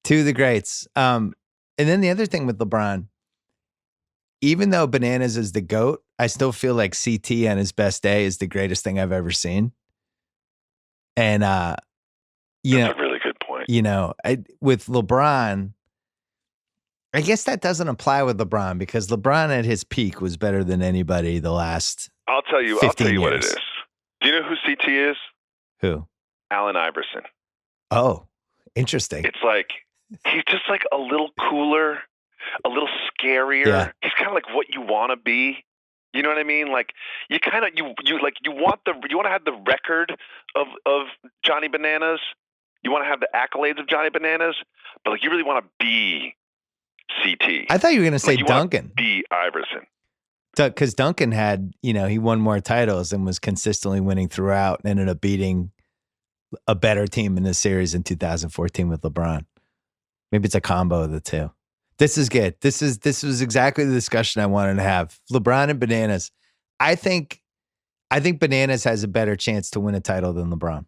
Two of the greats. And then the other thing with LeBron, even though Bananas is the GOAT, I still feel like CT on his best day is the greatest thing I've ever seen. And, That's a really good point. You know, with LeBron, I guess that doesn't apply with LeBron, because LeBron at his peak was better than anybody the last 15 I'll tell you what it is. Do you know who CT is? Who? Allen Iverson. Oh, interesting. It's like, he's just like a little cooler, a little scarier. Yeah. He's kind of like what you want to be. You know what I mean? Like, you kind of, you want to have the record of Johnny Bananas. You want to have the accolades of Johnny Bananas, but like, you really want to be CT. I thought you were going to say Duncan. Be Iverson. Because Duncan had, he won more titles and was consistently winning throughout, and ended up beating a better team in this series in 2014 with LeBron. Maybe it's a combo of the two. This is good. This was exactly the discussion I wanted to have. LeBron and Bananas. I think Bananas has a better chance to win a title than LeBron.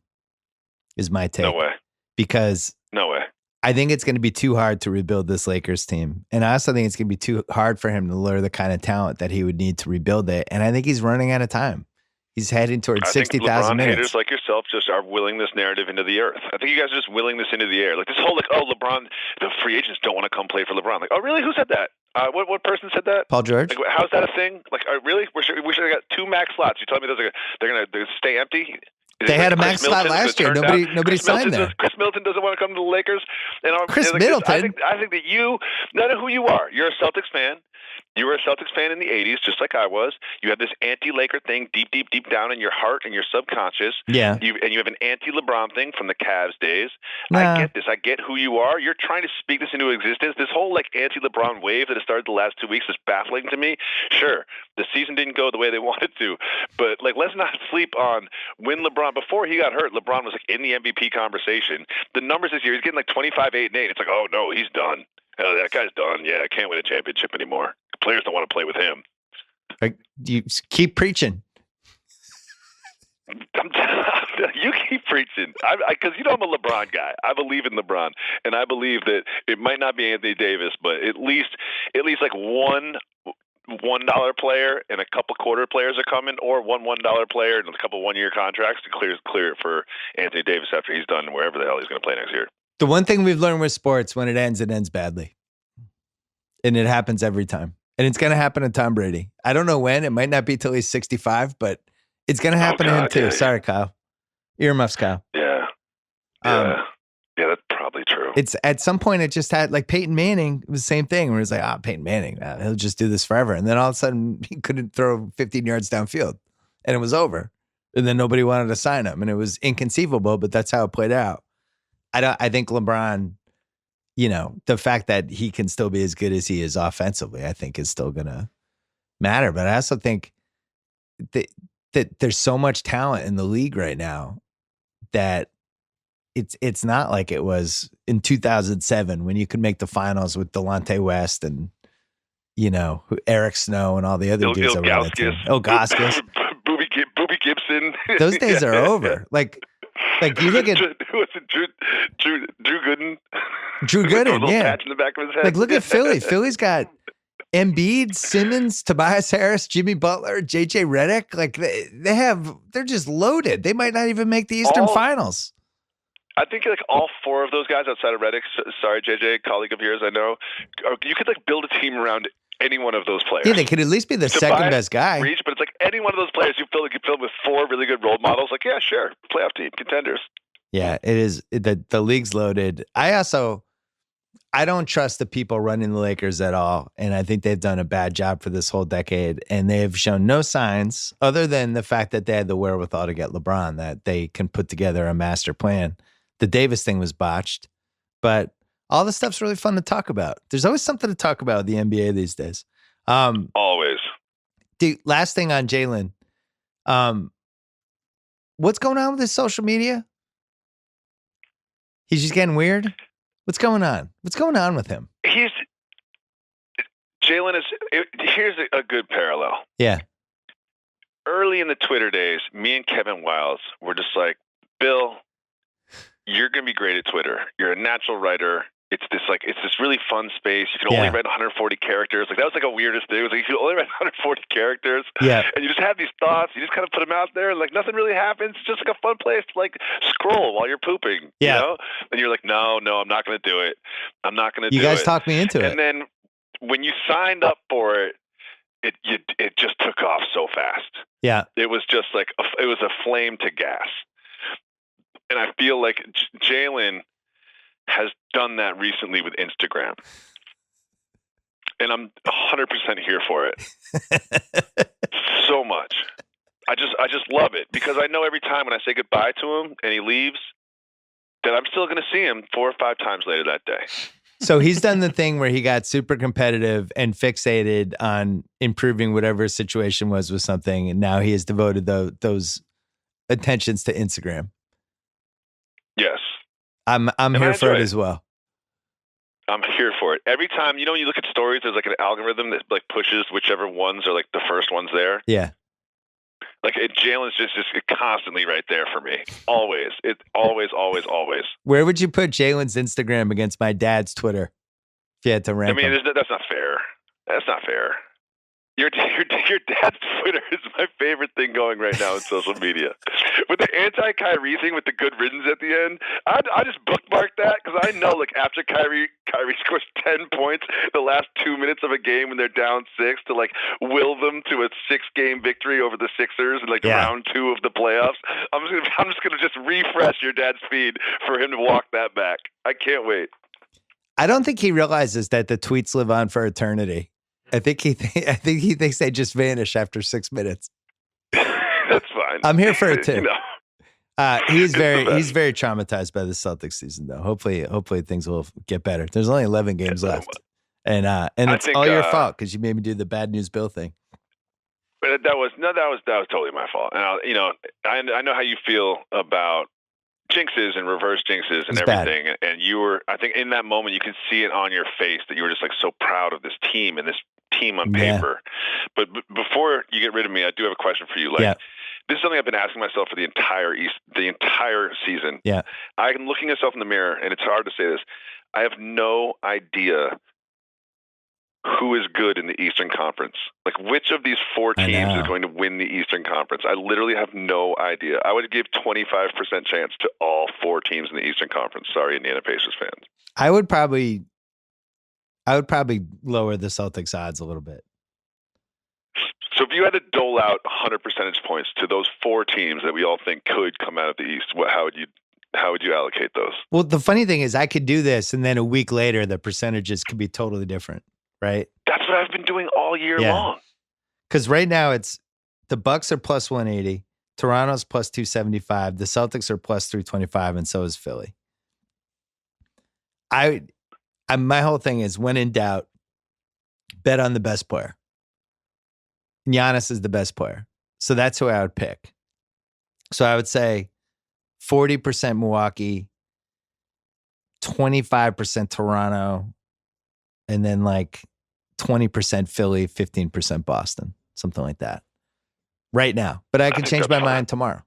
Is my take. No way. Because no way. I think it's going to be too hard to rebuild this Lakers team. And I also think it's going to be too hard for him to lure the kind of talent that he would need to rebuild it. And I think he's running out of time. He's heading towards 60,000 minutes. Haters like yourself just are willing this narrative into the earth. I think you guys are just willing this into the air. Like this whole LeBron, the free agents don't want to come play for LeBron. Like, oh really? Who said that? What person said that? Paul George. Like, how's that a thing? Like, really? We should have got 2 max slots. You telling me they're gonna stay empty? They had a max slot last year. Nobody signed there. Chris Middleton doesn't want to come to the Lakers. And Chris Middleton. I think that you, no matter who you are, you're a Celtics fan. You were a Celtics fan in the 80s, just like I was. You have this anti-Laker thing deep down in your heart and your subconscious. Yeah. You have an anti-LeBron thing from the Cavs days. Nah. I get this. I get who you are. You're trying to speak this into existence. This whole anti-LeBron wave that has started the last 2 weeks is baffling to me. Sure, the season didn't go the way they wanted to, but let's not sleep on when LeBron, before he got hurt, LeBron was in the MVP conversation. The numbers this year, he's getting 25, 8, and 8. It's like, oh no, he's done. Oh, that guy's done. Yeah, I can't win a championship anymore. Players don't want to play with him. Like, you keep preaching. You keep preaching. Because I'm a LeBron guy. I believe in LeBron, and I believe that it might not be Anthony Davis, but at least like one $1 player and a couple quarter players are coming, or one $1 player and a couple 1-year contracts to clear it for Anthony Davis after he's done wherever the hell he's going to play next year. The one thing we've learned with sports, when it ends badly. And it happens every time. And it's going to happen to Tom Brady. I don't know when. It might not be till he's 65, but it's going to happen to him too. Sorry, Kyle. Earmuffs, Kyle. Yeah. Yeah, that's probably true. It's at some point it just had, like, Peyton Manning, it was the same thing where it's like, Peyton Manning, he'll just do this forever. And then all of a sudden he couldn't throw 15 yards downfield and it was over. And then nobody wanted to sign him. And it was inconceivable, but that's how it played out. I think LeBron, the fact that he can still be as good as he is offensively, I think is still going to matter. But I also think that there's so much talent in the league right now that it's not like it was in 2007 when you could make the finals with Delonte West and, Eric Snow and all the other dudes that were on that team. Ilgauskas. Booby Gibson. Those days are over. Like you look at Drew Gooden. Drew Gooden, yeah. Patch in the back of his head. Like, look at Philly. Philly's got Embiid, Simmons, Tobias Harris, Jimmy Butler, JJ Redick. Like they're just loaded. They might not even make the Eastern Finals. I think all 4 of those guys outside of Redick, sorry, JJ, colleague of yours, I know, you could build a team around any one of those players. Yeah, they could at least be the second best guy. Reach, but it's like any one of those players you fill with 4 really good role models. Like, yeah, sure, playoff team, contenders. Yeah, it is. The league's loaded. I don't trust the people running the Lakers at all, and I think they've done a bad job for this whole decade, and they've shown no signs other than the fact that they had the wherewithal to get LeBron, that they can put together a master plan. The Davis thing was botched, but all this stuff's really fun to talk about. There's always something to talk about with the NBA these days. Always. Dude, last thing on Jalen. What's going on with his social media? He's just getting weird? What's going on? What's going on with him? Jalen here's a good parallel. Yeah. Early in the Twitter days, me and Kevin Wiles were just like, Bill, you're going to be great at Twitter. You're a natural writer. It's this really fun space. You can only write 140 characters. Like, that was a weirdest thing. It was like, you can only write 140 characters. Yeah. And you just have these thoughts. You just kind of put them out there, and nothing really happens. It's just a fun place to scroll while you're pooping. Yeah. And you're like, no, I'm not going to do it. I'm not going to do it. You guys talked me into it. And then when you signed up for it, it just took off so fast. Yeah. It was just it was a flame to gas. And I feel like Jalen has done that recently with Instagram. And I'm 100% here for it. So much. I just love it, because I know every time when I say goodbye to him and he leaves, that I'm still going to see him 4 or 5 times later that day. So he's done the thing where he got super competitive and fixated on improving whatever his situation was with something, and now he has devoted those attentions to Instagram. Yes. I'm here for it as well. I'm here for it. Every time, you look at stories, there's like an algorithm that like pushes whichever ones are like the first ones there. Yeah. Like Jalen's just constantly right there for me. Always. Always. Where would you put Jalen's Instagram against my dad's Twitter if you had to rank them? That's not fair. That's not fair. Your dad's Twitter is my favorite thing going right now in social media. With the anti-Kyrie thing with the good riddance at the end, I just bookmarked that because I know like after Kyrie scores 10 points the last 2 minutes of a game when they're down 6 to like will them to a 6-game victory over the Sixers in like round 2 of the playoffs. I'm just gonna refresh your dad's feed for him to walk that back. I can't wait. I don't think he realizes that the tweets live on for eternity. I think he thinks they just vanish after 6 minutes. That's fine. I'm here for it too. He's very traumatized by the Celtics season, though. Hopefully things will get better. There's only 11 games left, and it's all your fault because you made me do the bad news Bill thing. But that was totally my fault. And I know how you feel about jinxes and reverse jinxes and everything. Bad. And you were, I think, in that moment, you could see it on your face that you were just like so proud of this team and this team on paper. But before you get rid of me, I do have a question for you. Like, this is something I've been asking myself for the entire season. Yeah, I'm looking at myself in the mirror, and it's hard to say this. I have no idea who is good in the Eastern Conference. Like, which of these 4 teams is going to win the Eastern Conference? I literally have no idea. I would give 25% chance to all 4 teams in the Eastern Conference. Sorry, Indiana Pacers fans. I would probably lower the Celtics odds a little bit. So if you had to dole out 100 percentage points to those 4 teams that we all think could come out of the East, how would you allocate those? Well, the funny thing is I could do this, and then a week later, the percentages could be totally different. Right. That's what I've been doing all year long. Because right now it's the Bucks are plus 180, Toronto's plus 275, the Celtics are plus 325, and so is Philly. My whole thing is when in doubt, bet on the best player. Giannis is the best player. So that's who I would pick. So I would say 40% Milwaukee, 25% Toronto, and then like 20% Philly, 15% Boston, something like that. Right now. But I could change my mind tomorrow.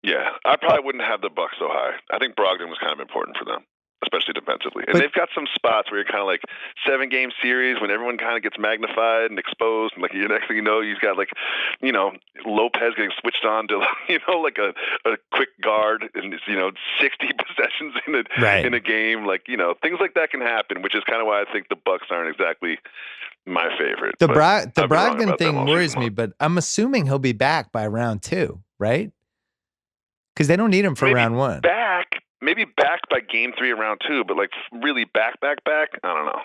Yeah, I probably wouldn't have the Bucks so high. I think Brogdon was kind of important for them, especially defensively. And they've got some spots where you're kind of like 7-game series when everyone kind of gets magnified and exposed. And like the next thing you know, you've got like, Lopez getting switched on to, like a quick guard and, 60 possessions in a game. Like, things like that can happen, which is kind of why I think the Bucks aren't exactly my favorite. The Brogdon thing worries me, but I'm assuming he'll be back by round 2, right? Because they don't need him for round 1. Maybe back by game 3 of round 2, but like really back. I don't know.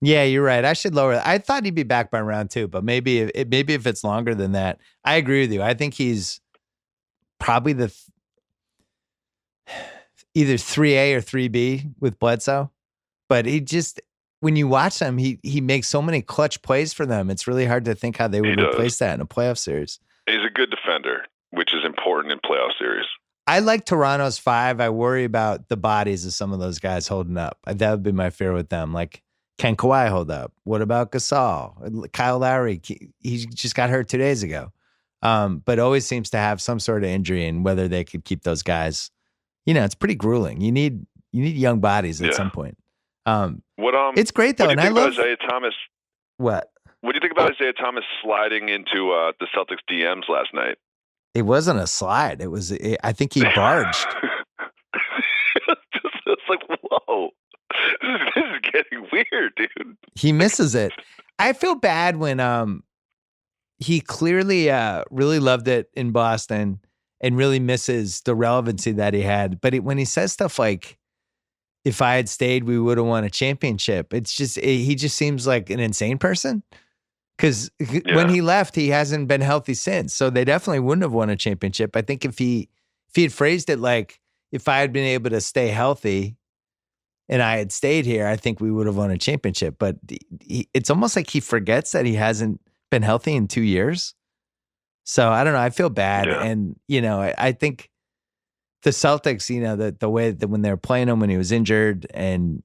Yeah, you're right. I should lower it. I thought he'd be back by round 2, but maybe if it's longer than that. I agree with you. I think he's probably either 3A or 3B with Bledsoe. But when you watch him, he makes so many clutch plays for them. It's really hard to think how they would replace that in a playoff series. He's a good defender, which is important in playoff series. I like Toronto's 5. I worry about the bodies of some of those guys holding up. That would be my fear with them. Like, can Kawhi hold up? What about Gasol? Kyle Lowry, he just got hurt 2 days ago. But always seems to have some sort of injury, and whether they could keep those guys, it's pretty grueling. You need young bodies at some point. It's great though, and I love Isaiah Thomas. What do you think about Isaiah Thomas sliding into the Celtics DMs last night? It wasn't a slide. I think he barged. It's like, whoa, this is getting weird, dude. He misses it. I feel bad when he clearly really loved it in Boston and really misses the relevancy that he had. But when he says stuff like, if I had stayed, we would have won a championship. It's just, he just seems like an insane person. Because when he left, he hasn't been healthy since. So they definitely wouldn't have won a championship. I think if he had phrased it like, if I had been able to stay healthy and I had stayed here, I think we would have won a championship. But it's almost like he forgets that he hasn't been healthy in 2 years. So I don't know. I feel bad. Yeah. And, I think the Celtics, the way that when they were playing him when he was injured and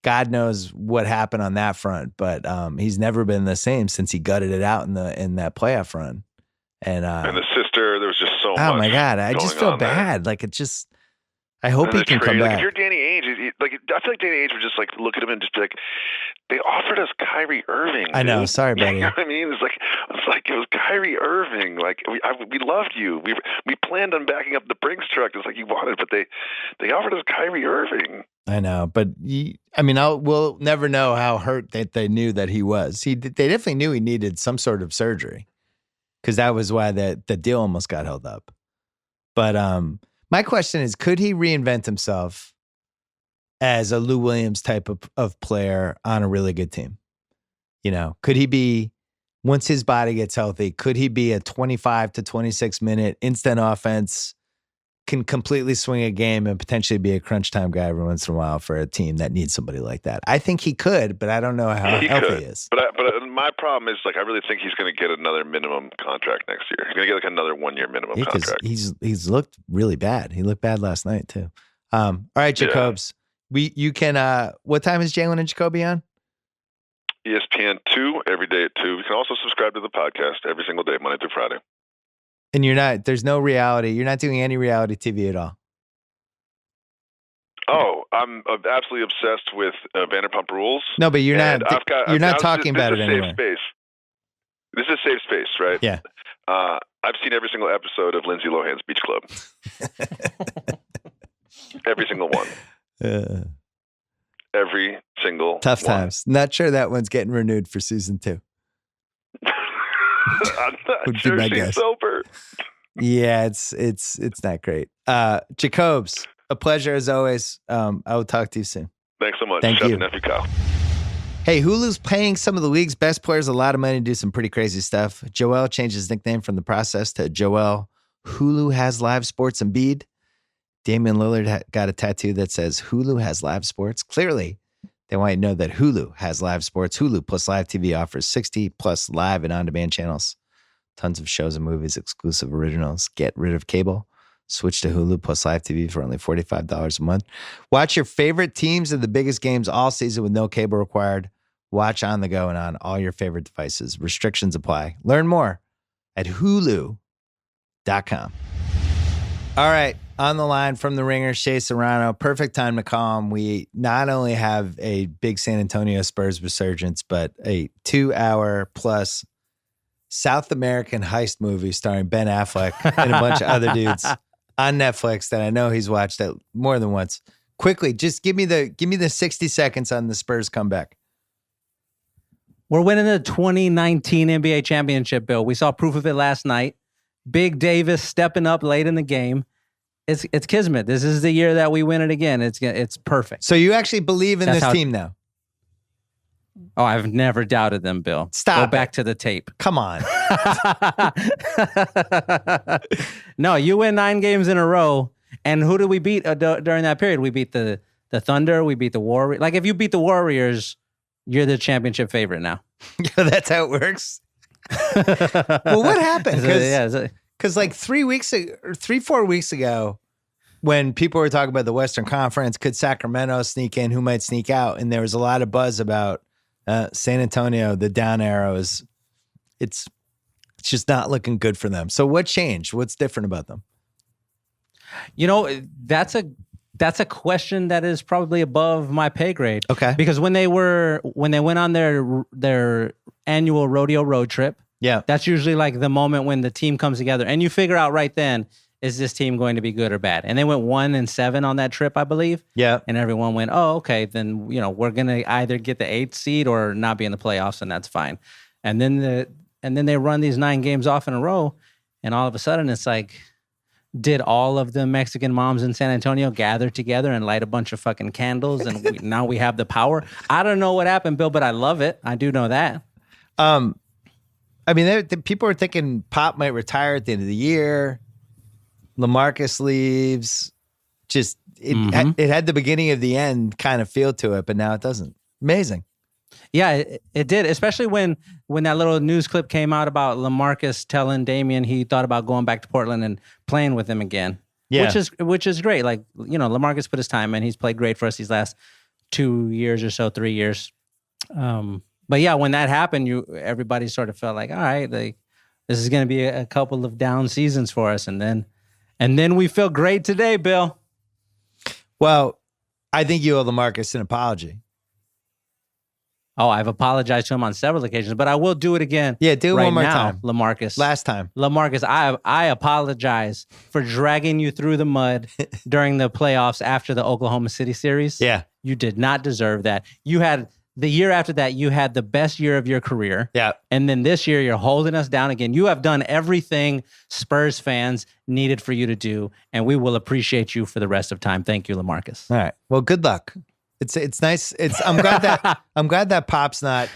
God knows what happened on that front, but he's never been the same since he gutted it out in that playoff run. And the sister, there was just so much. Oh my God, I just feel bad. Like I hope he can come back. If you're Danny Ainge, I feel like Danny Ainge would just like look at him and just be like, they offered us Kyrie Irving. I know. Sorry, buddy. You know what I mean? It's like it was Kyrie Irving. Like we loved you. We planned on backing up the Brinks truck. It's like you wanted, but they offered us Kyrie Irving. I know, but we'll never know how hurt that they knew that he was. They definitely knew he needed some sort of surgery because that was why the deal almost got held up. But my question is, could he reinvent himself as a Lou Williams type of player on a really good team? Could he be, once his body gets healthy, could he be a 25 to 26 minute instant offense, can completely swing a game and potentially be a crunch time guy every once in a while for a team that needs somebody like that? I think he could, but I don't know how healthy he is. But my problem is, I really think he's going to get another minimum contract next year. He's going to get another 1 year minimum contract. He's looked really bad. He looked bad last night too. All right, Jacobs. You can. What time is Jalen and Jacoby on? ESPN 2 every day at 2. You can also subscribe to the podcast every single day, Monday through Friday. And there's no reality. You're not doing any reality TV at all. Oh, I'm absolutely obsessed with Vanderpump Rules. No, but you're not. You're not talking about it anymore. This is a safe space, right? Yeah. I've seen every single episode of Lindsay Lohan's Beach Club. Every single one. Every single tough one. Times. Not sure that one's getting renewed for season 2. I'm not sure she's sober. Yeah, it's not great. Jacobs, a pleasure as always. I will talk to you soon. Thanks so much. Thank Chef you. And nephew Kyle. Hey, Hulu's paying some of the league's best players a lot of money to do some pretty crazy stuff. Joel changed his nickname from The Process to Joel Hulu Has Live Sports Embiid. Damian Lillard got a tattoo that says Hulu has live sports. Clearly, they want you to know that Hulu has live sports. Hulu plus live TV offers 60 plus live and on-demand channels. Tons of shows and movies, exclusive originals. Get rid of cable. Switch to Hulu plus live TV for only $45 a month. Watch your favorite teams and the biggest games all season with no cable required. Watch on the go and on all your favorite devices. Restrictions apply. Learn more at Hulu.com. All right. On the line from the Ringer, Shea Serrano. Perfect time to call him. We not only have a big San Antonio Spurs resurgence, but a 2-hour plus South American heist movie starring Ben Affleck and a bunch of other dudes on Netflix that I know he's watched that more than once. Quickly, just give me the 60 seconds on the Spurs comeback. We're winning the 2019 NBA championship, Bill. We saw proof of it last night. Big Davis stepping up late in the game. It's kismet. This is the year that we win it again. It's perfect. So you actually believe in this team now? Oh, I've never doubted them, Bill. Stop. Go back to the tape. Come on. No, you win 9 games in a row. And who did we beat during that period? We beat the Thunder. We beat the Warriors. Like, if you beat the Warriors, you're the championship favorite now. Yeah, that's how it works. Well, what happened? Because like 4 weeks ago, when people were talking about the Western Conference, could Sacramento sneak in? Who might sneak out? And there was a lot of buzz about San Antonio. The down arrows. It's just not looking good for them. So what changed? What's different about them? You know, that's a question that is probably above my pay grade. Okay. Because when they went on their annual rodeo road trip, yeah, that's usually like the moment when the team comes together and you figure out right then, is this team going to be good or bad? And they went 1-7 on that trip, I believe. Yeah. And everyone went, oh, okay, then we're gonna either get the 8th seed or not be in the playoffs, and that's fine. And then they run these 9 games off in a row, and all of a sudden it's like, did all of the Mexican moms in San Antonio gather together and light a bunch of fucking candles, and now we have the power? I don't know what happened, Bill, but I love it. I do know that. I mean, people were thinking Pop might retire at the end of the year. LaMarcus leaves. Just it had the beginning of the end kind of feel to it, but now it doesn't. Amazing. Yeah, it did, especially when that little news clip came out about LaMarcus telling Damian he thought about going back to Portland and playing with him again. Yeah. Which is great. Like, LaMarcus put his time in. He's played great for us these last 2 years or so, 3 years. But yeah, when that happened, everybody sort of felt like, all right, like this is going to be a couple of down seasons for us, and then we feel great today, Bill. Well, I think you owe LaMarcus an apology. Oh, I've apologized to him on several occasions, but I will do it again. Yeah, do it right one more now, time. LaMarcus. Last time. LaMarcus, I apologize for dragging you through the mud during the playoffs after the Oklahoma City series. Yeah. You did not deserve that. You had the year after that, you had the best year of your career. Yeah. And then this year, you're holding us down again. You have done everything Spurs fans needed for you to do, and we will appreciate you for the rest of time. Thank you, LaMarcus. All right. Well, good luck. It's nice. I'm glad that Pop's not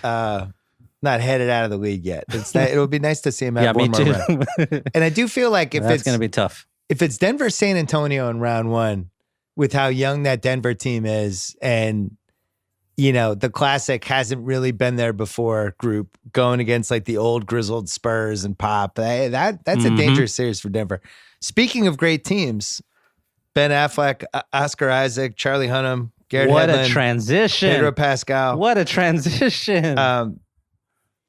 headed out of the league yet. It'll be nice to see him have one more run. And I do feel like that's going to be tough. If it's Denver San Antonio in round one, with how young that Denver team is, and the classic hasn't really been there before group going against like the old grizzled Spurs and Pop, that's a dangerous series for Denver. Speaking of great teams, Ben Affleck, Oscar Isaac, Charlie Hunnam, Garrett Hedlund, a transition. Pedro Pascal. What a transition.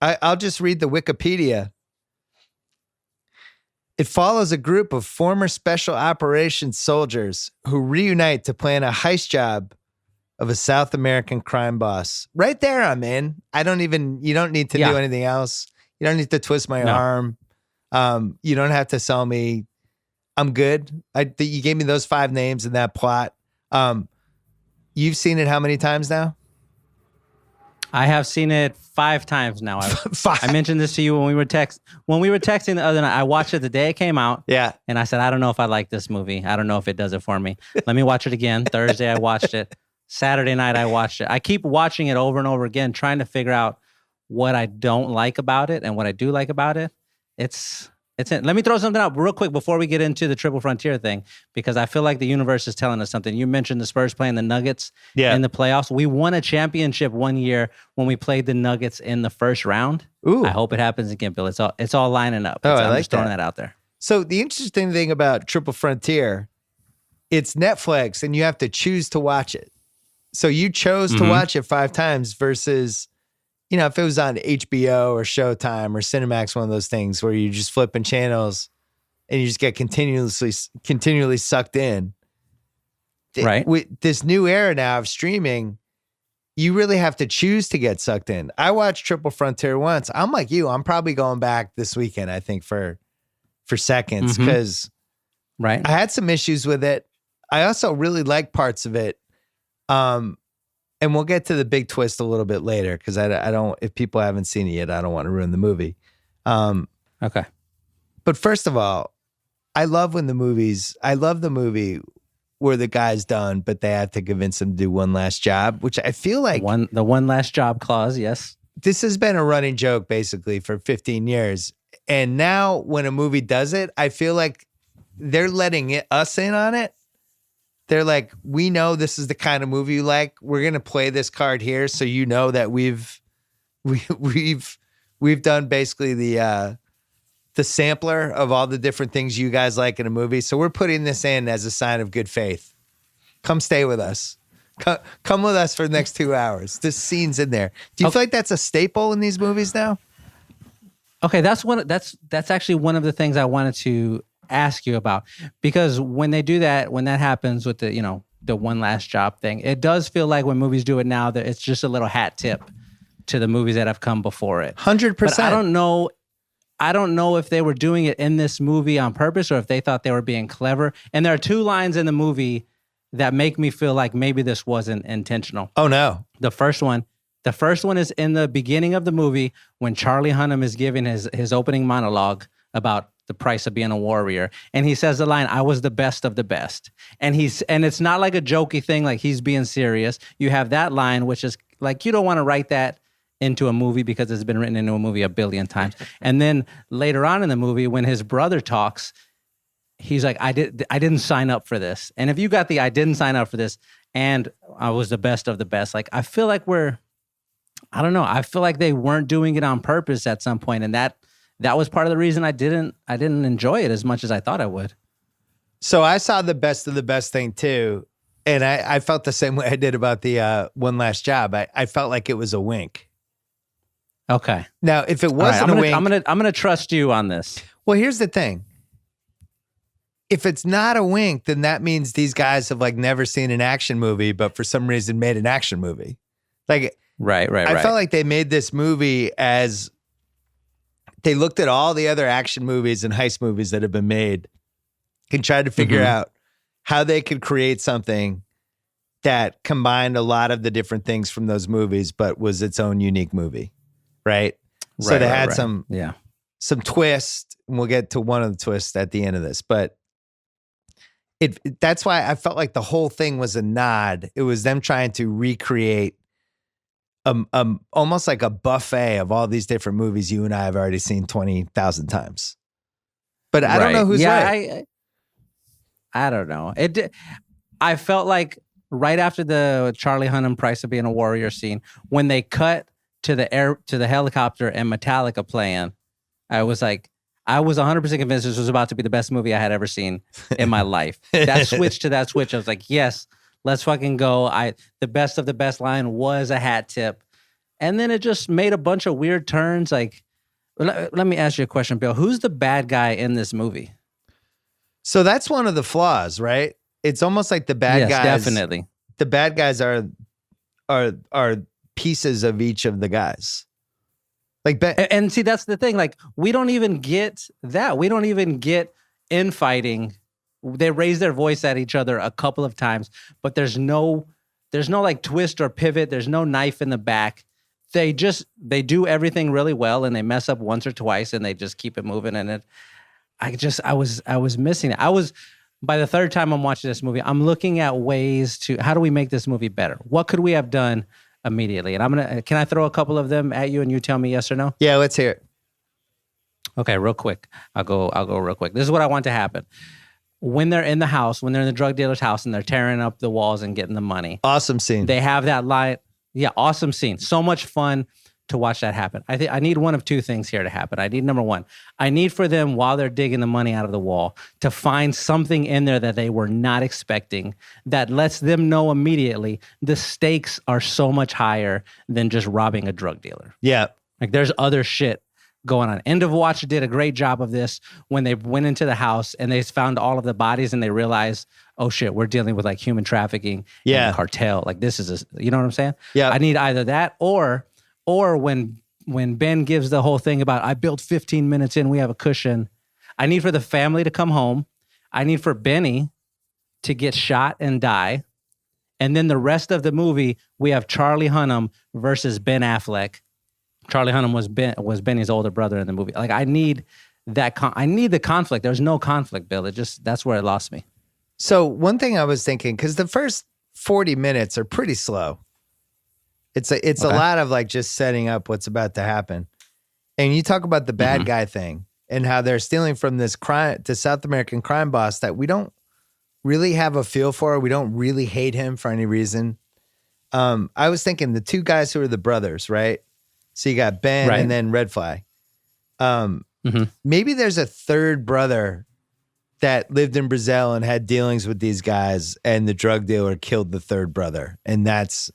I'll just read the Wikipedia. It follows a group of former special operations soldiers who reunite to plan a heist job of a South American crime boss. Right there, I'm in. You don't need to do anything else. You don't need to twist my arm. You don't have to sell me. I'm good. You gave me those 5 names in that plot. You've seen it how many times now? I have seen it 5 times now. 5. I mentioned this to you when we were texting the other night. I watched it the day it came out. Yeah. And I said, I don't know if I like this movie. I don't know if it does it for me. Let me watch it again. Thursday, I watched it. Saturday night, I watched it. I keep watching it over and over again, trying to figure out what I don't like about it and what I do like about it. Let me throw something out real quick before we get into the Triple Frontier thing, because I feel like the universe is telling us something. You mentioned the Spurs playing the Nuggets in the playoffs. We won a championship one year when we played the Nuggets in the first round. Ooh. I hope it happens again, Bill. It's all lining up. I'm just throwing that out there. So the interesting thing about Triple Frontier, it's Netflix and you have to choose to watch it. So you chose to watch it 5 times versus, if it was on HBO or Showtime or Cinemax, one of those things where you're just flipping channels and you just get continually sucked in. Right. With this new era now of streaming, you really have to choose to get sucked in. I watched Triple Frontier once. I'm like you. I'm probably going back this weekend, I think, for seconds, because I had some issues with it. I also really like parts of it. And we'll get to the big twist a little bit later, because I don't, if people haven't seen it yet, I don't want to ruin the movie. Okay. But first of all, I love the movie where the guy's done, but they have to convince him to do one last job, which I feel like the one last job clause. Yes. This has been a running joke basically for 15 years. And now when a movie does it, I feel like they're letting us in on it. They're like, we know this is the kind of movie you like. We're gonna play this card here, so you know that we've done basically the sampler of all the different things you guys like in a movie. So we're putting this in as a sign of good faith. Come stay with us. Come with us for the next 2 hours. This scene's in there. Do you feel like that's a staple in these movies now? Okay, that's actually one of the things I wanted to ask you about, because when they do that, when that happens with the one last job thing, it does feel like when movies do it now that it's just a little hat tip to the movies that have come before it. 100%. But I don't know if they were doing it in this movie on purpose or if they thought they were being clever. And there are 2 lines in the movie that make me feel like maybe this wasn't intentional. Oh no. The first one is in the beginning of the movie when Charlie Hunnam is giving his opening monologue about the price of being a warrior. And he says the line, "I was the best of the best." And it's not like a jokey thing, like he's being serious. You have that line, which is like, you don't want to write that into a movie because it's been written into a movie a billion times. And then later on in the movie, when his brother talks, he's like, I didn't sign up for this. And if you got I didn't sign up for this and I was the best of the best, like, I feel like I don't know. I feel like they weren't doing it on purpose at some point. And that was part of the reason I didn't enjoy it as much as I thought I would. So I saw the best of the best thing too. And I felt the same way I did about the One Last Job. I felt like it was a wink. Okay. Now, if it wasn't a wink, I'm gonna trust you on this. well, here's the thing. If it's not a wink, then that means these guys have like never seen an action movie, but for some reason made an action movie. Like, Right. I felt like they made this movie as they looked at all the other action movies and heist movies that have been made and tried to figure out how they could create something that combined a lot of the different things from those movies, but was its own unique movie. Right. So they had some twist, and we'll get to one of the twists at the end of this, but that's why I felt like the whole thing was a nod. It was them trying to recreate almost like a buffet of all these different movies you and I have already seen 20,000 times. But I don't know who's right. I don't know. I felt like right after the Charlie Hunnam Price of Being a Warrior scene, when they cut to the helicopter and Metallica playing, I was 100% convinced this was about to be the best movie I had ever seen in my life. That switch to that switch, I was like, yes, let's fucking go. The best of the best line was a hat tip. And then it just made a bunch of weird turns. Like, let me ask you a question, Bill. Who's the bad guy in this movie? So that's one of the flaws, right? It's almost like the bad guys. Definitely. The bad guys are pieces of each of the guys. Like, and see, that's the thing. Like, we don't even get that. We don't even get infighting. They raise their voice at each other a couple of times, but there's no like twist or pivot. There's no knife in the back. They do everything really well, and they mess up once or twice, and they just keep it moving. And I was missing it. By the third time I'm watching this movie, I'm looking at ways to, how do we make this movie better? What could we have done immediately? And can I throw a couple of them at you and you tell me yes or no? Yeah, let's hear it. Okay, real quick. I'll go real quick. This is what I want to happen. When they're in the house, when they're in the drug dealer's house and they're tearing up the walls and getting the money. Awesome scene. They have that line. Yeah, awesome scene. So much fun to watch that happen. I need one of two things here to happen. I need, number one, I need for them, while they're digging the money out of the wall, to find something in there that they were not expecting that lets them know immediately the stakes are so much higher than just robbing a drug dealer. Yeah. Like, there's other shit going on. End of Watch did a great job of this when they went into the house and they found all of the bodies and they realized, oh shit, we're dealing with like human trafficking and cartel. Like, this is you know what I'm saying? Yeah. I need either that or when Ben gives the whole thing about, I built 15 minutes in, we have a cushion. I need for the family to come home. I need for Benny to get shot and die. And then the rest of the movie, we have Charlie Hunnam versus Ben Affleck. Charlie Hunnam was Benny's older brother in the movie. Like, I need that. I need the conflict. There's no conflict, Bill. That's where it lost me. So one thing I was thinking, because the first 40 minutes are pretty slow. It's a lot of like just setting up what's about to happen. And you talk about the bad guy thing and how they're stealing from this South American crime boss that we don't really have a feel for. We don't really hate him for any reason. I was thinking the two guys who are the brothers, right? So you got Ben and then Red Flag. Maybe there's a third brother that lived in Brazil and had dealings with these guys, and the drug dealer killed the third brother. And that's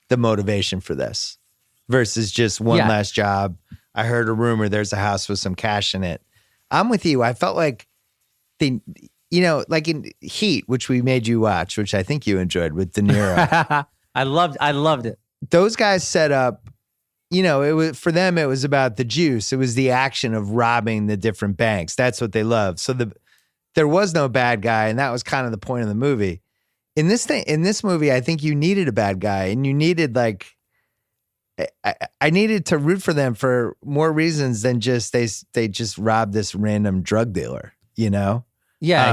the motivation for this versus just one last job. I heard a rumor there's a house with some cash in it. I'm with you. I felt like like in Heat, which we made you watch, which I think you enjoyed with De Niro. I loved it. Those guys set up, it was, for them, it was about the juice. It was the action of robbing the different banks. That's what they loved. So there was no bad guy, and that was kind of the point of the movie. In this movie, I think you needed a bad guy, and you needed I needed to root for them for more reasons than just they just robbed this random drug dealer, Yeah,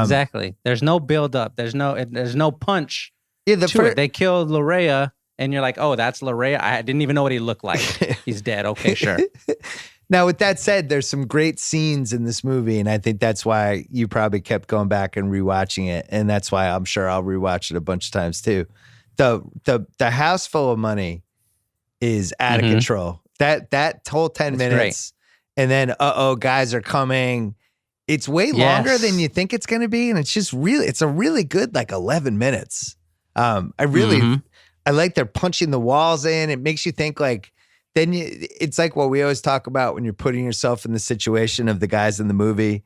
exactly. There's no build up. There's no punch. Yeah, they killed Larea, and you're like, oh, that's Larea. I didn't even know what he looked like. He's dead. Okay, sure. Now, with that said, there's some great scenes in this movie, and I think that's why you probably kept going back and rewatching it, and that's why I'm sure I'll rewatch it a bunch of times too. The house full of money is out of control. That whole 10 minutes, and then guys are coming. It's way longer than you think it's going to be, and it's a really good 11 minutes I really, I like they're punching the walls in. It makes you think like, it's like what we always talk about when you're putting yourself in the situation of the guys in the movie.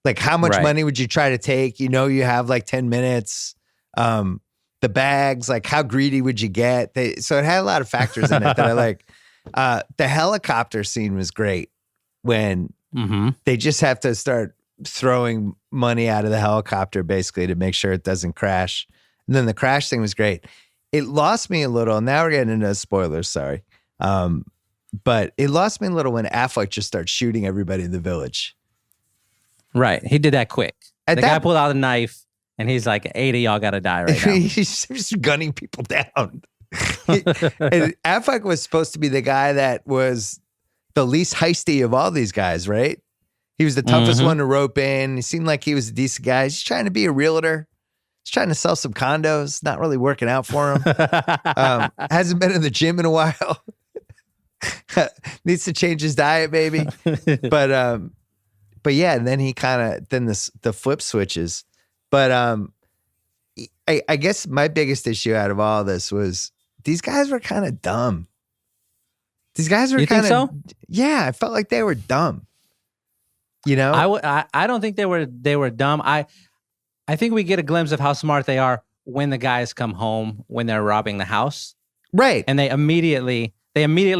Like how much money would you try to take? You know, you have like 10 minutes. The bags, like how greedy would you get? So it had a lot of factors in it that I like. The helicopter scene was great when they just have to start throwing money out of the helicopter basically to make sure it doesn't crash. And then the crash thing was great. It lost me a little. Now we're getting into spoilers, sorry. But it lost me a little when Affleck just starts shooting everybody in the village. Right. He did that quick. The guy pulled out a knife and he's like, 8 of y'all got to die right now. He's just gunning people down. And Affleck was supposed to be the guy that was the least heisty of all these guys, right? He was the toughest one to rope in. He seemed like he was a decent guy. He's trying to be a realtor. He's trying to sell some condos. Not really working out for him. Hasn't been in the gym in a while. Needs to change his diet, maybe. But yeah, and then he the flip switches. But I guess my biggest issue out of all this was these guys were kind of dumb. These guys were kind of, so? Yeah, I felt like they were dumb. You know, I don't think they were dumb. I think we get a glimpse of how smart they are when the guys come home when they're robbing the house, right? And they immediately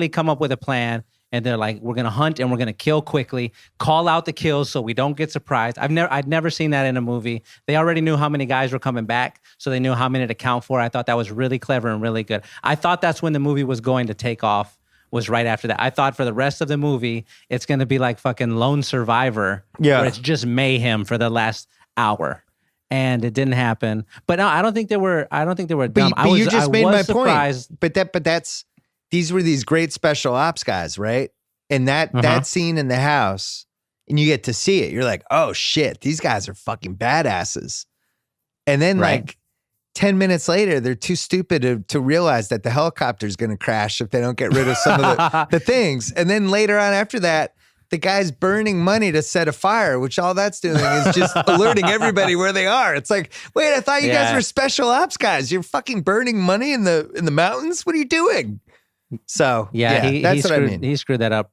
come up with a plan. And they're like, we're gonna hunt and we're gonna kill quickly. Call out the kills so we don't get surprised. I'd never seen that in a movie. They already knew how many guys were coming back, so they knew how many to count for. I thought that was really clever and really good. I thought that's when the movie was going to take off. Was right after that. I thought for the rest of the movie, it's gonna be like fucking Lone Survivor, where it's just mayhem for the last hour. And it didn't happen. But no, I don't think they were dumb. But you just made my point. But these were these great special ops guys, right? And that scene in the house, and you get to see it. You're like, oh shit, these guys are fucking badasses. And then like 10 minutes later, they're too stupid to realize that the helicopter is going to crash if they don't get rid of some of the things. And then later on after that, the guy's burning money to set a fire, which all that's doing is just alerting everybody where they are. It's like, wait, I thought you guys were special ops guys. You're fucking burning money in the mountains? What are you doing? So that's what I mean. He screwed that up.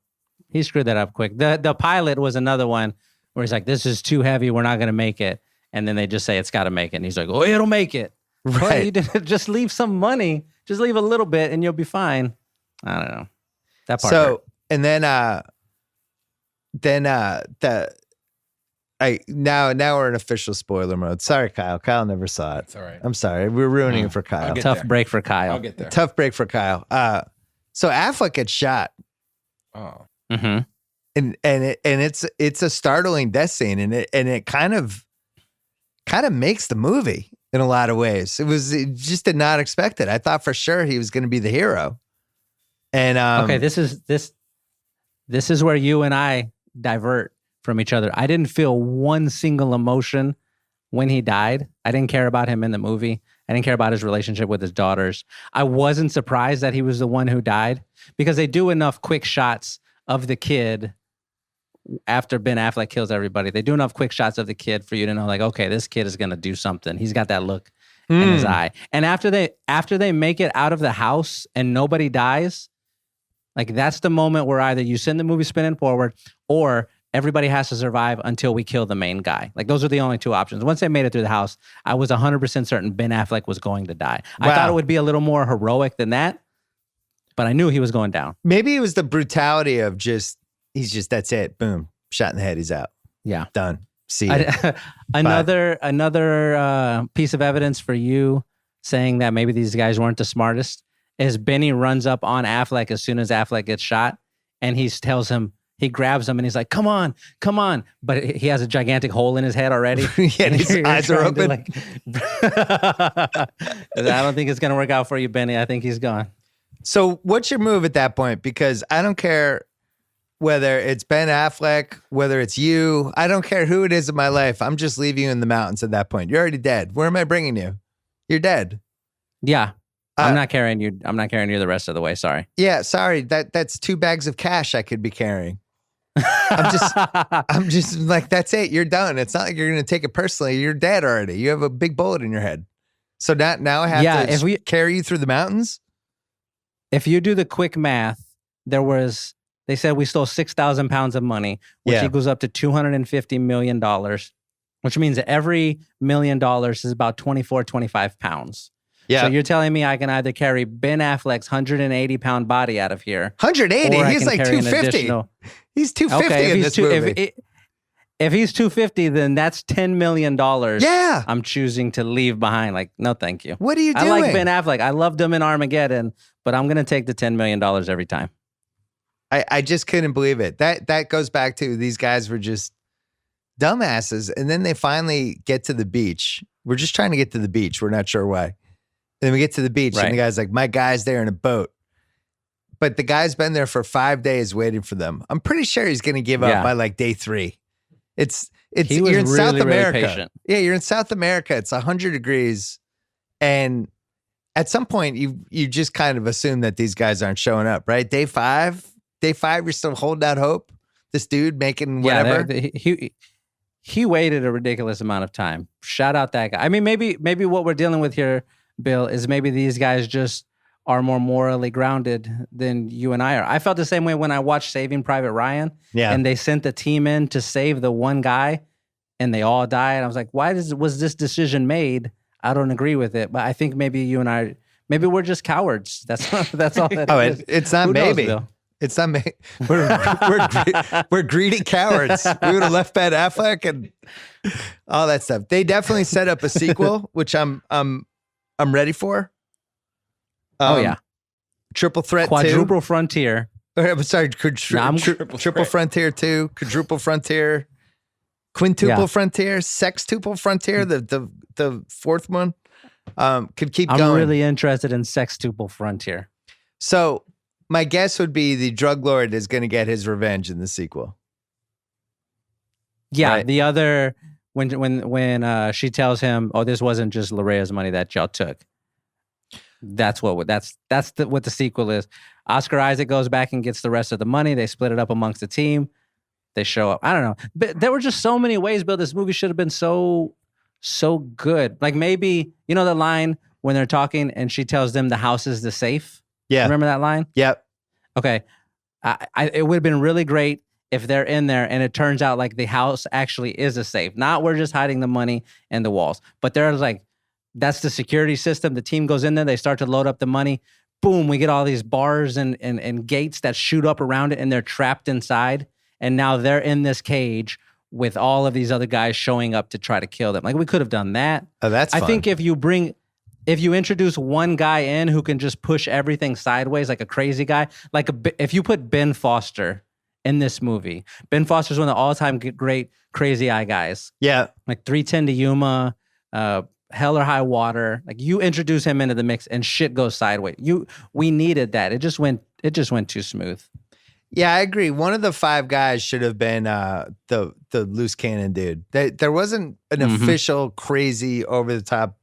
He screwed that up quick. The pilot was another one where he's like, "This is too heavy. We're not going to make it." And then they just say it's got to make it, and he's like, "Oh, it'll make it." Right? Well, you didn't just leave some money. Just leave a little bit, and you'll be fine. I don't know that part. So hurt. And then now we're in official spoiler mode. Sorry, Kyle. Kyle never saw it. It's all right. I'm sorry. We're ruining it for Kyle. Tough break for Kyle. I'll get there. Tough break for Kyle. So Affleck gets shot. Oh. Mm-hmm. And it's a startling death scene, and it kind of makes the movie in a lot of ways. It just did not expect it. I thought for sure he was going to be the hero. And okay, this is where you and I divert from each other. I didn't feel one single emotion when he died. I didn't care about him in the movie. I didn't care about his relationship with his daughters. I wasn't surprised that he was the one who died because they do enough quick shots of the kid after Ben Affleck kills everybody. They do enough quick shots of the kid for you to know, like, okay, this kid is going to do something. He's got that look in his eye. And after they make it out of the house and nobody dies, like that's the moment where either you send the movie spinning forward or everybody has to survive until we kill the main guy. Like those are the only two options. Once they made it through the house, I was 100% certain Ben Affleck was going to die. Wow. I thought it would be a little more heroic than that, but I knew he was going down. Maybe it was the brutality of he's just, that's it. Boom. Shot in the head. He's out. Yeah. Done. See you. Another piece of evidence for you saying that maybe these guys weren't the smartest is Benny runs up on Affleck as soon as Affleck gets shot, and he tells him, he grabs him and he's like, come on. But he has a gigantic hole in his head already. Yeah, and his eyes are open. I don't think it's going to work out for you, Benny. I think he's gone. So what's your move at that point? Because I don't care whether it's Ben Affleck, whether it's you. I don't care who it is in my life. I'm just leaving you in the mountains at that point. You're already dead. Where am I bringing you? You're dead. Yeah. I'm not carrying you. I'm not carrying you the rest of the way. Sorry. Yeah, sorry. That's 2 bags of cash I could be carrying. I'm just like, that's it. You're done. It's not like you're going to take it personally. You're dead already. You have a big bullet in your head. So now I have to carry you through the mountains? If you do the quick math, they said we stole 6,000 pounds of money, which equals up to $250 million, which means that every $1 million is about 25 pounds. Yeah. So you're telling me I can either carry Ben Affleck's 180-pound body out of here. 180? He's like 250. He's 250 in this movie. If he's 250, then that's $10 million. Yeah. I'm choosing to leave behind. Like, no, thank you. What are you doing? I like Ben Affleck. I loved him in Armageddon, but I'm going to take the $10 million every time. I just couldn't believe it. That goes back to these guys were just dumbasses. And then they finally get to the beach. We're just trying to get to the beach. We're not sure why. And then we get to the beach and the guy's like, my guy's there in a boat. But the guy's been there for 5 days waiting for them. I'm pretty sure he's going to give up by like day 3. You're in South America. Patient. Yeah, you're in South America. It's 100 degrees. And at some point you just kind of assume that these guys aren't showing up, right? Day 5, you're still holding out hope. This dude making whatever. He waited a ridiculous amount of time. Shout out that guy. I mean, maybe what we're dealing with here, Bill, is maybe these guys just are more morally grounded than you and I are. I felt the same way when I watched Saving Private Ryan. Yeah. And they sent the team in to save the one guy and they all died. I was like, why was this decision made? I don't agree with it. But I think maybe you and I, maybe we're just cowards. That's all that is. It's not maybe. It's not maybe. We're greedy cowards. We would have left Ben Affleck and all that stuff. They definitely set up a sequel, which I'm ready for. Triple Threat Quadruple 2. Frontier. I'm sorry, Triple Frontier 2, Quadruple Frontier, Quintuple Frontier, Sextuple Frontier, the fourth one. Could keep going. I'm really interested in Sextuple Frontier. So my guess would be the drug lord is going to get his revenge in the sequel. Yeah, right? The other when she tells him, "Oh, this wasn't just Larea's money that y'all took." That's what the sequel is. Oscar Isaac goes back and gets the rest of the money. They split it up amongst the team. They show up. I don't know, but there were just so many ways, Bill. This movie should have been so good. Like maybe the line when they're talking and she tells them the house is the safe. Yeah, remember that line? Yep. Okay, it would have been really great if they're in there and it turns out like the house actually is a safe. Not we're just hiding the money in the walls, but they're like. That's the security system. The team goes in there. They start to load up the money. Boom, we get all these bars and gates that shoot up around it, and they're trapped inside. And now they're in this cage with all of these other guys showing up to try to kill them. Like, we could have done that. Oh, that's fun. I think if you introduce one guy in who can just push everything sideways, like a crazy guy, if you put Ben Foster in this movie, Ben Foster's one of the all-time great crazy eye guys. Yeah. Like 310 to Yuma, Hell or High Water. Like, you introduce him into the mix and shit goes sideways. We needed that. It just went too smooth. Yeah, I agree. One of the 5 guys should have been the loose cannon dude. There wasn't an official crazy over the top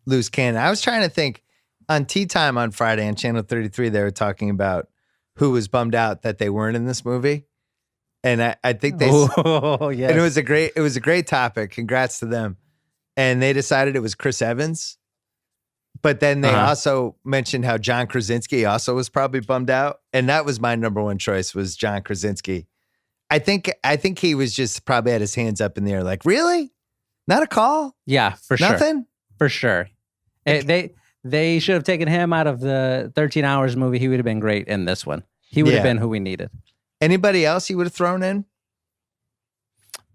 loose cannon. I was trying to think on Tea Time on Friday on Channel 33. They were talking about who was bummed out that they weren't in this movie, and I think they. Oh yes. And it was a great topic. Congrats to them. And they decided it was Chris Evans. But then they also mentioned how John Krasinski also was probably bummed out. And that was my number one choice, was John Krasinski. I think he was just probably had his hands up in the air like, really? Not a call? Yeah, for sure. Nothing? For sure. They should have taken him out of the 13 Hours movie. He would have been great in this one. He would have been who we needed. Anybody else you would have thrown in?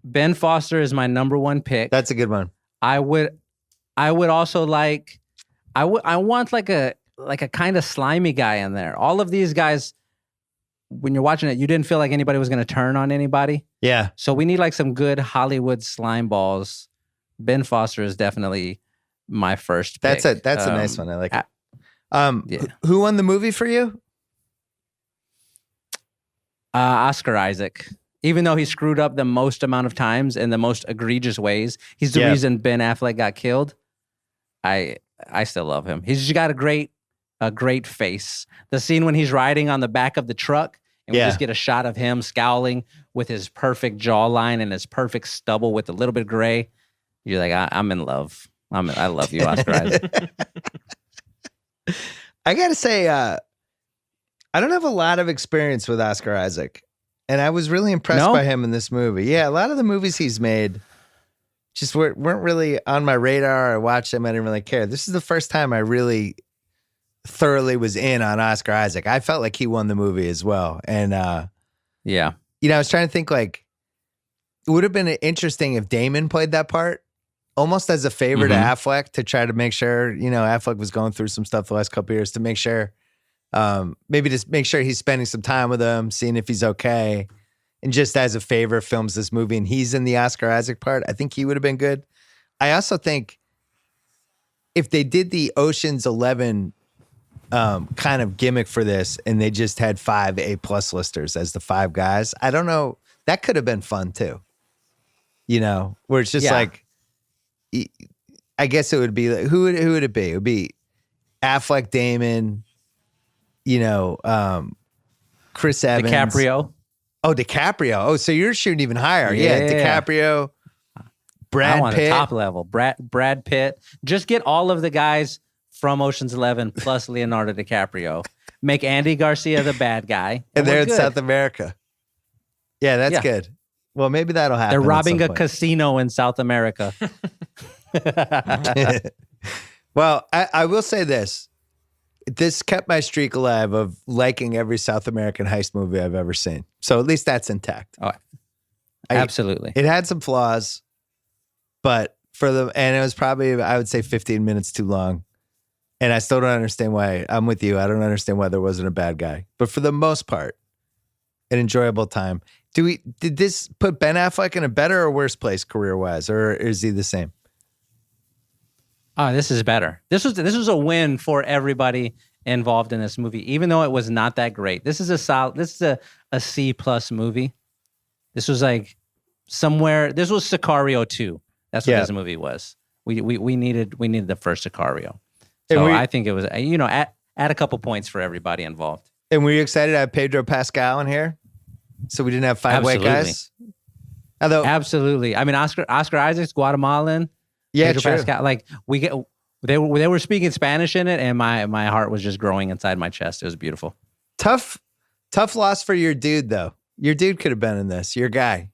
Ben Foster is my number one pick. That's a good one. I would also like. I want like a kind of slimy guy in there. All of these guys, when you're watching it, you didn't feel like anybody was going to turn on anybody. Yeah. So we need like some good Hollywood slime balls. Ben Foster is definitely my first pick. That's a nice one. I like it. Yeah. Who won the movie for you? Oscar Isaac. Even though he screwed up the most amount of times in the most egregious ways, he's the reason Ben Affleck got killed. I still love him. He's got a great face. The scene when he's riding on the back of the truck and we just get a shot of him scowling with his perfect jawline and his perfect stubble with a little bit of gray. You're like, I'm in love. I love you, Oscar Isaac. I got to say, I don't have a lot of experience with Oscar Isaac. And I was really impressed by him in this movie. Yeah, a lot of the movies he's made just weren't really on my radar. I watched them. I didn't really care. This is the first time I really thoroughly was in on Oscar Isaac. I felt like he won the movie as well. And, yeah. I was trying to think like, it would have been interesting if Damon played that part almost as a favor to Affleck to try to make sure, Affleck was going through some stuff the last couple of years to make sure, maybe just make sure he's spending some time with him, seeing if he's okay. And just as a favor, films this movie and he's in the Oscar Isaac part. I think he would have been good. I also think if they did the Ocean's 11 kind of gimmick for this and they just had 5 A+ listers as the 5 guys, I don't know. That could have been fun too. Where it's just like, I guess it would be like, who would it be? It would be Affleck, Damon, Chris Evans. DiCaprio. Oh, DiCaprio. Oh, so you're shooting even higher. Yeah, DiCaprio, Brad I want Pitt. a top level. Brad Pitt. Just get all of the guys from Ocean's 11 plus Leonardo DiCaprio. Make Andy Garcia the bad guy. And they're in South America. Yeah, that's good. Well, maybe that'll happen. They're robbing a casino in South America. Well, I will say this. This kept my streak alive of liking every South American heist movie I've ever seen. So at least that's intact. Oh, absolutely. It had some flaws, but and it was probably, I would say 15 minutes too long. And I still don't understand why. I'm with you. I don't understand why there wasn't a bad guy. But for the most part, an enjoyable time. Did this put Ben Affleck in a better or worse place career-wise, or is he the same? Oh, this is better. This was a win for everybody involved in this movie, even though it was not that great. This is a C+ movie. This was like somewhere. This was Sicario 2. That's what this movie was. We needed the first Sicario. So I think it was add a couple points for everybody involved. And were you excited to have Pedro Pascal in here? So we didn't have 5 white guys? Although, absolutely. I mean, Oscar Isaac's Guatemalan. Yeah, Pedro Pascal. Like they were speaking Spanish in it, and my heart was just growing inside my chest. It was beautiful. Tough loss for your dude, though. Your dude could have been in this. Your guy.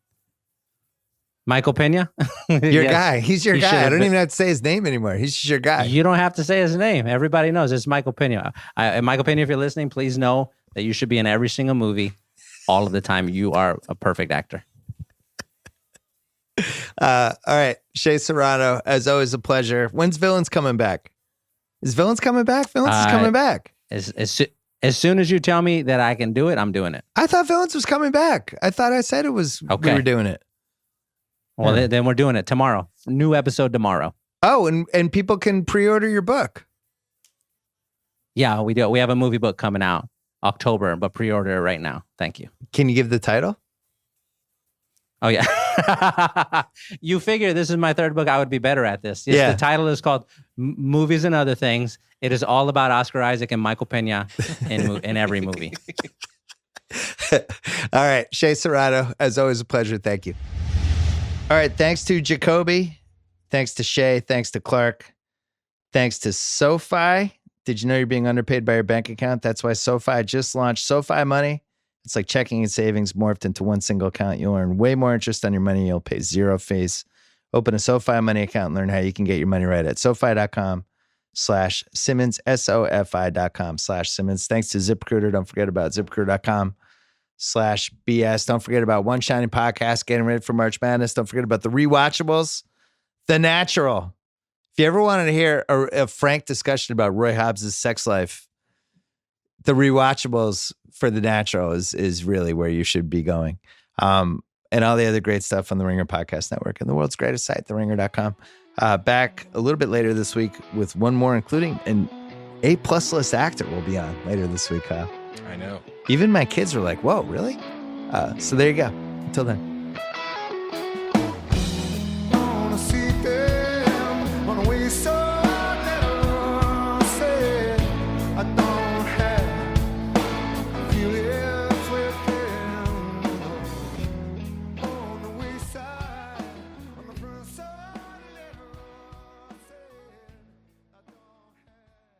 Michael Pena? Your guy. He's your guy. I don't even have to say his name anymore. He's just your guy. You don't have to say his name. Everybody knows it's Michael Pena. Michael Pena, if you're listening, please know that you should be in every single movie all of the time. You are a perfect actor. All right. Shea Serrano, as always, a pleasure. When's Villains coming back? Is Villains coming back? Villains is coming back. As soon as you tell me that I can do it, I'm doing it. I thought Villains was coming back. I thought I said it was, we were doing it. Well, then we're doing it tomorrow. New episode tomorrow. Oh, and people can pre-order your book. Yeah, we do. We have a movie book coming out October, but pre-order it right now. Thank you. Can you give the title? Oh, yeah. You figure this is my 3rd book. I would be better at this. Yes, the title is called Movies and Other Things. It is all about Oscar Isaac and Michael Pena in every movie. All right. Shea Serrano, as always, a pleasure. Thank you. All right. Thanks to Jacoby. Thanks to Shea. Thanks to Clark. Thanks to SoFi. Did you know you're being underpaid by your bank account? That's why SoFi just launched SoFi Money. It's like checking and savings morphed into one single account. You'll earn way more interest on your money. You'll pay 0 fees. Open a SoFi Money account and learn how you can get your money right at SoFi.com/Simmons, SoFi.com/Simmons. Thanks to ZipRecruiter. Don't forget about ZipRecruiter.com/BS. Don't forget about One Shining Podcast, getting ready for March Madness. Don't forget about the rewatchables, The Natural. If you ever wanted to hear a frank discussion about Roy Hobbs' sex life, the rewatchables for The Natural is really where you should be going. And all the other great stuff on the Ringer Podcast Network and the world's greatest site, theringer.com. Back a little bit later this week with one more, including an A+ list actor will be on later this week, Kyle. I know. Even my kids were like, whoa, really? So there you go. Until then.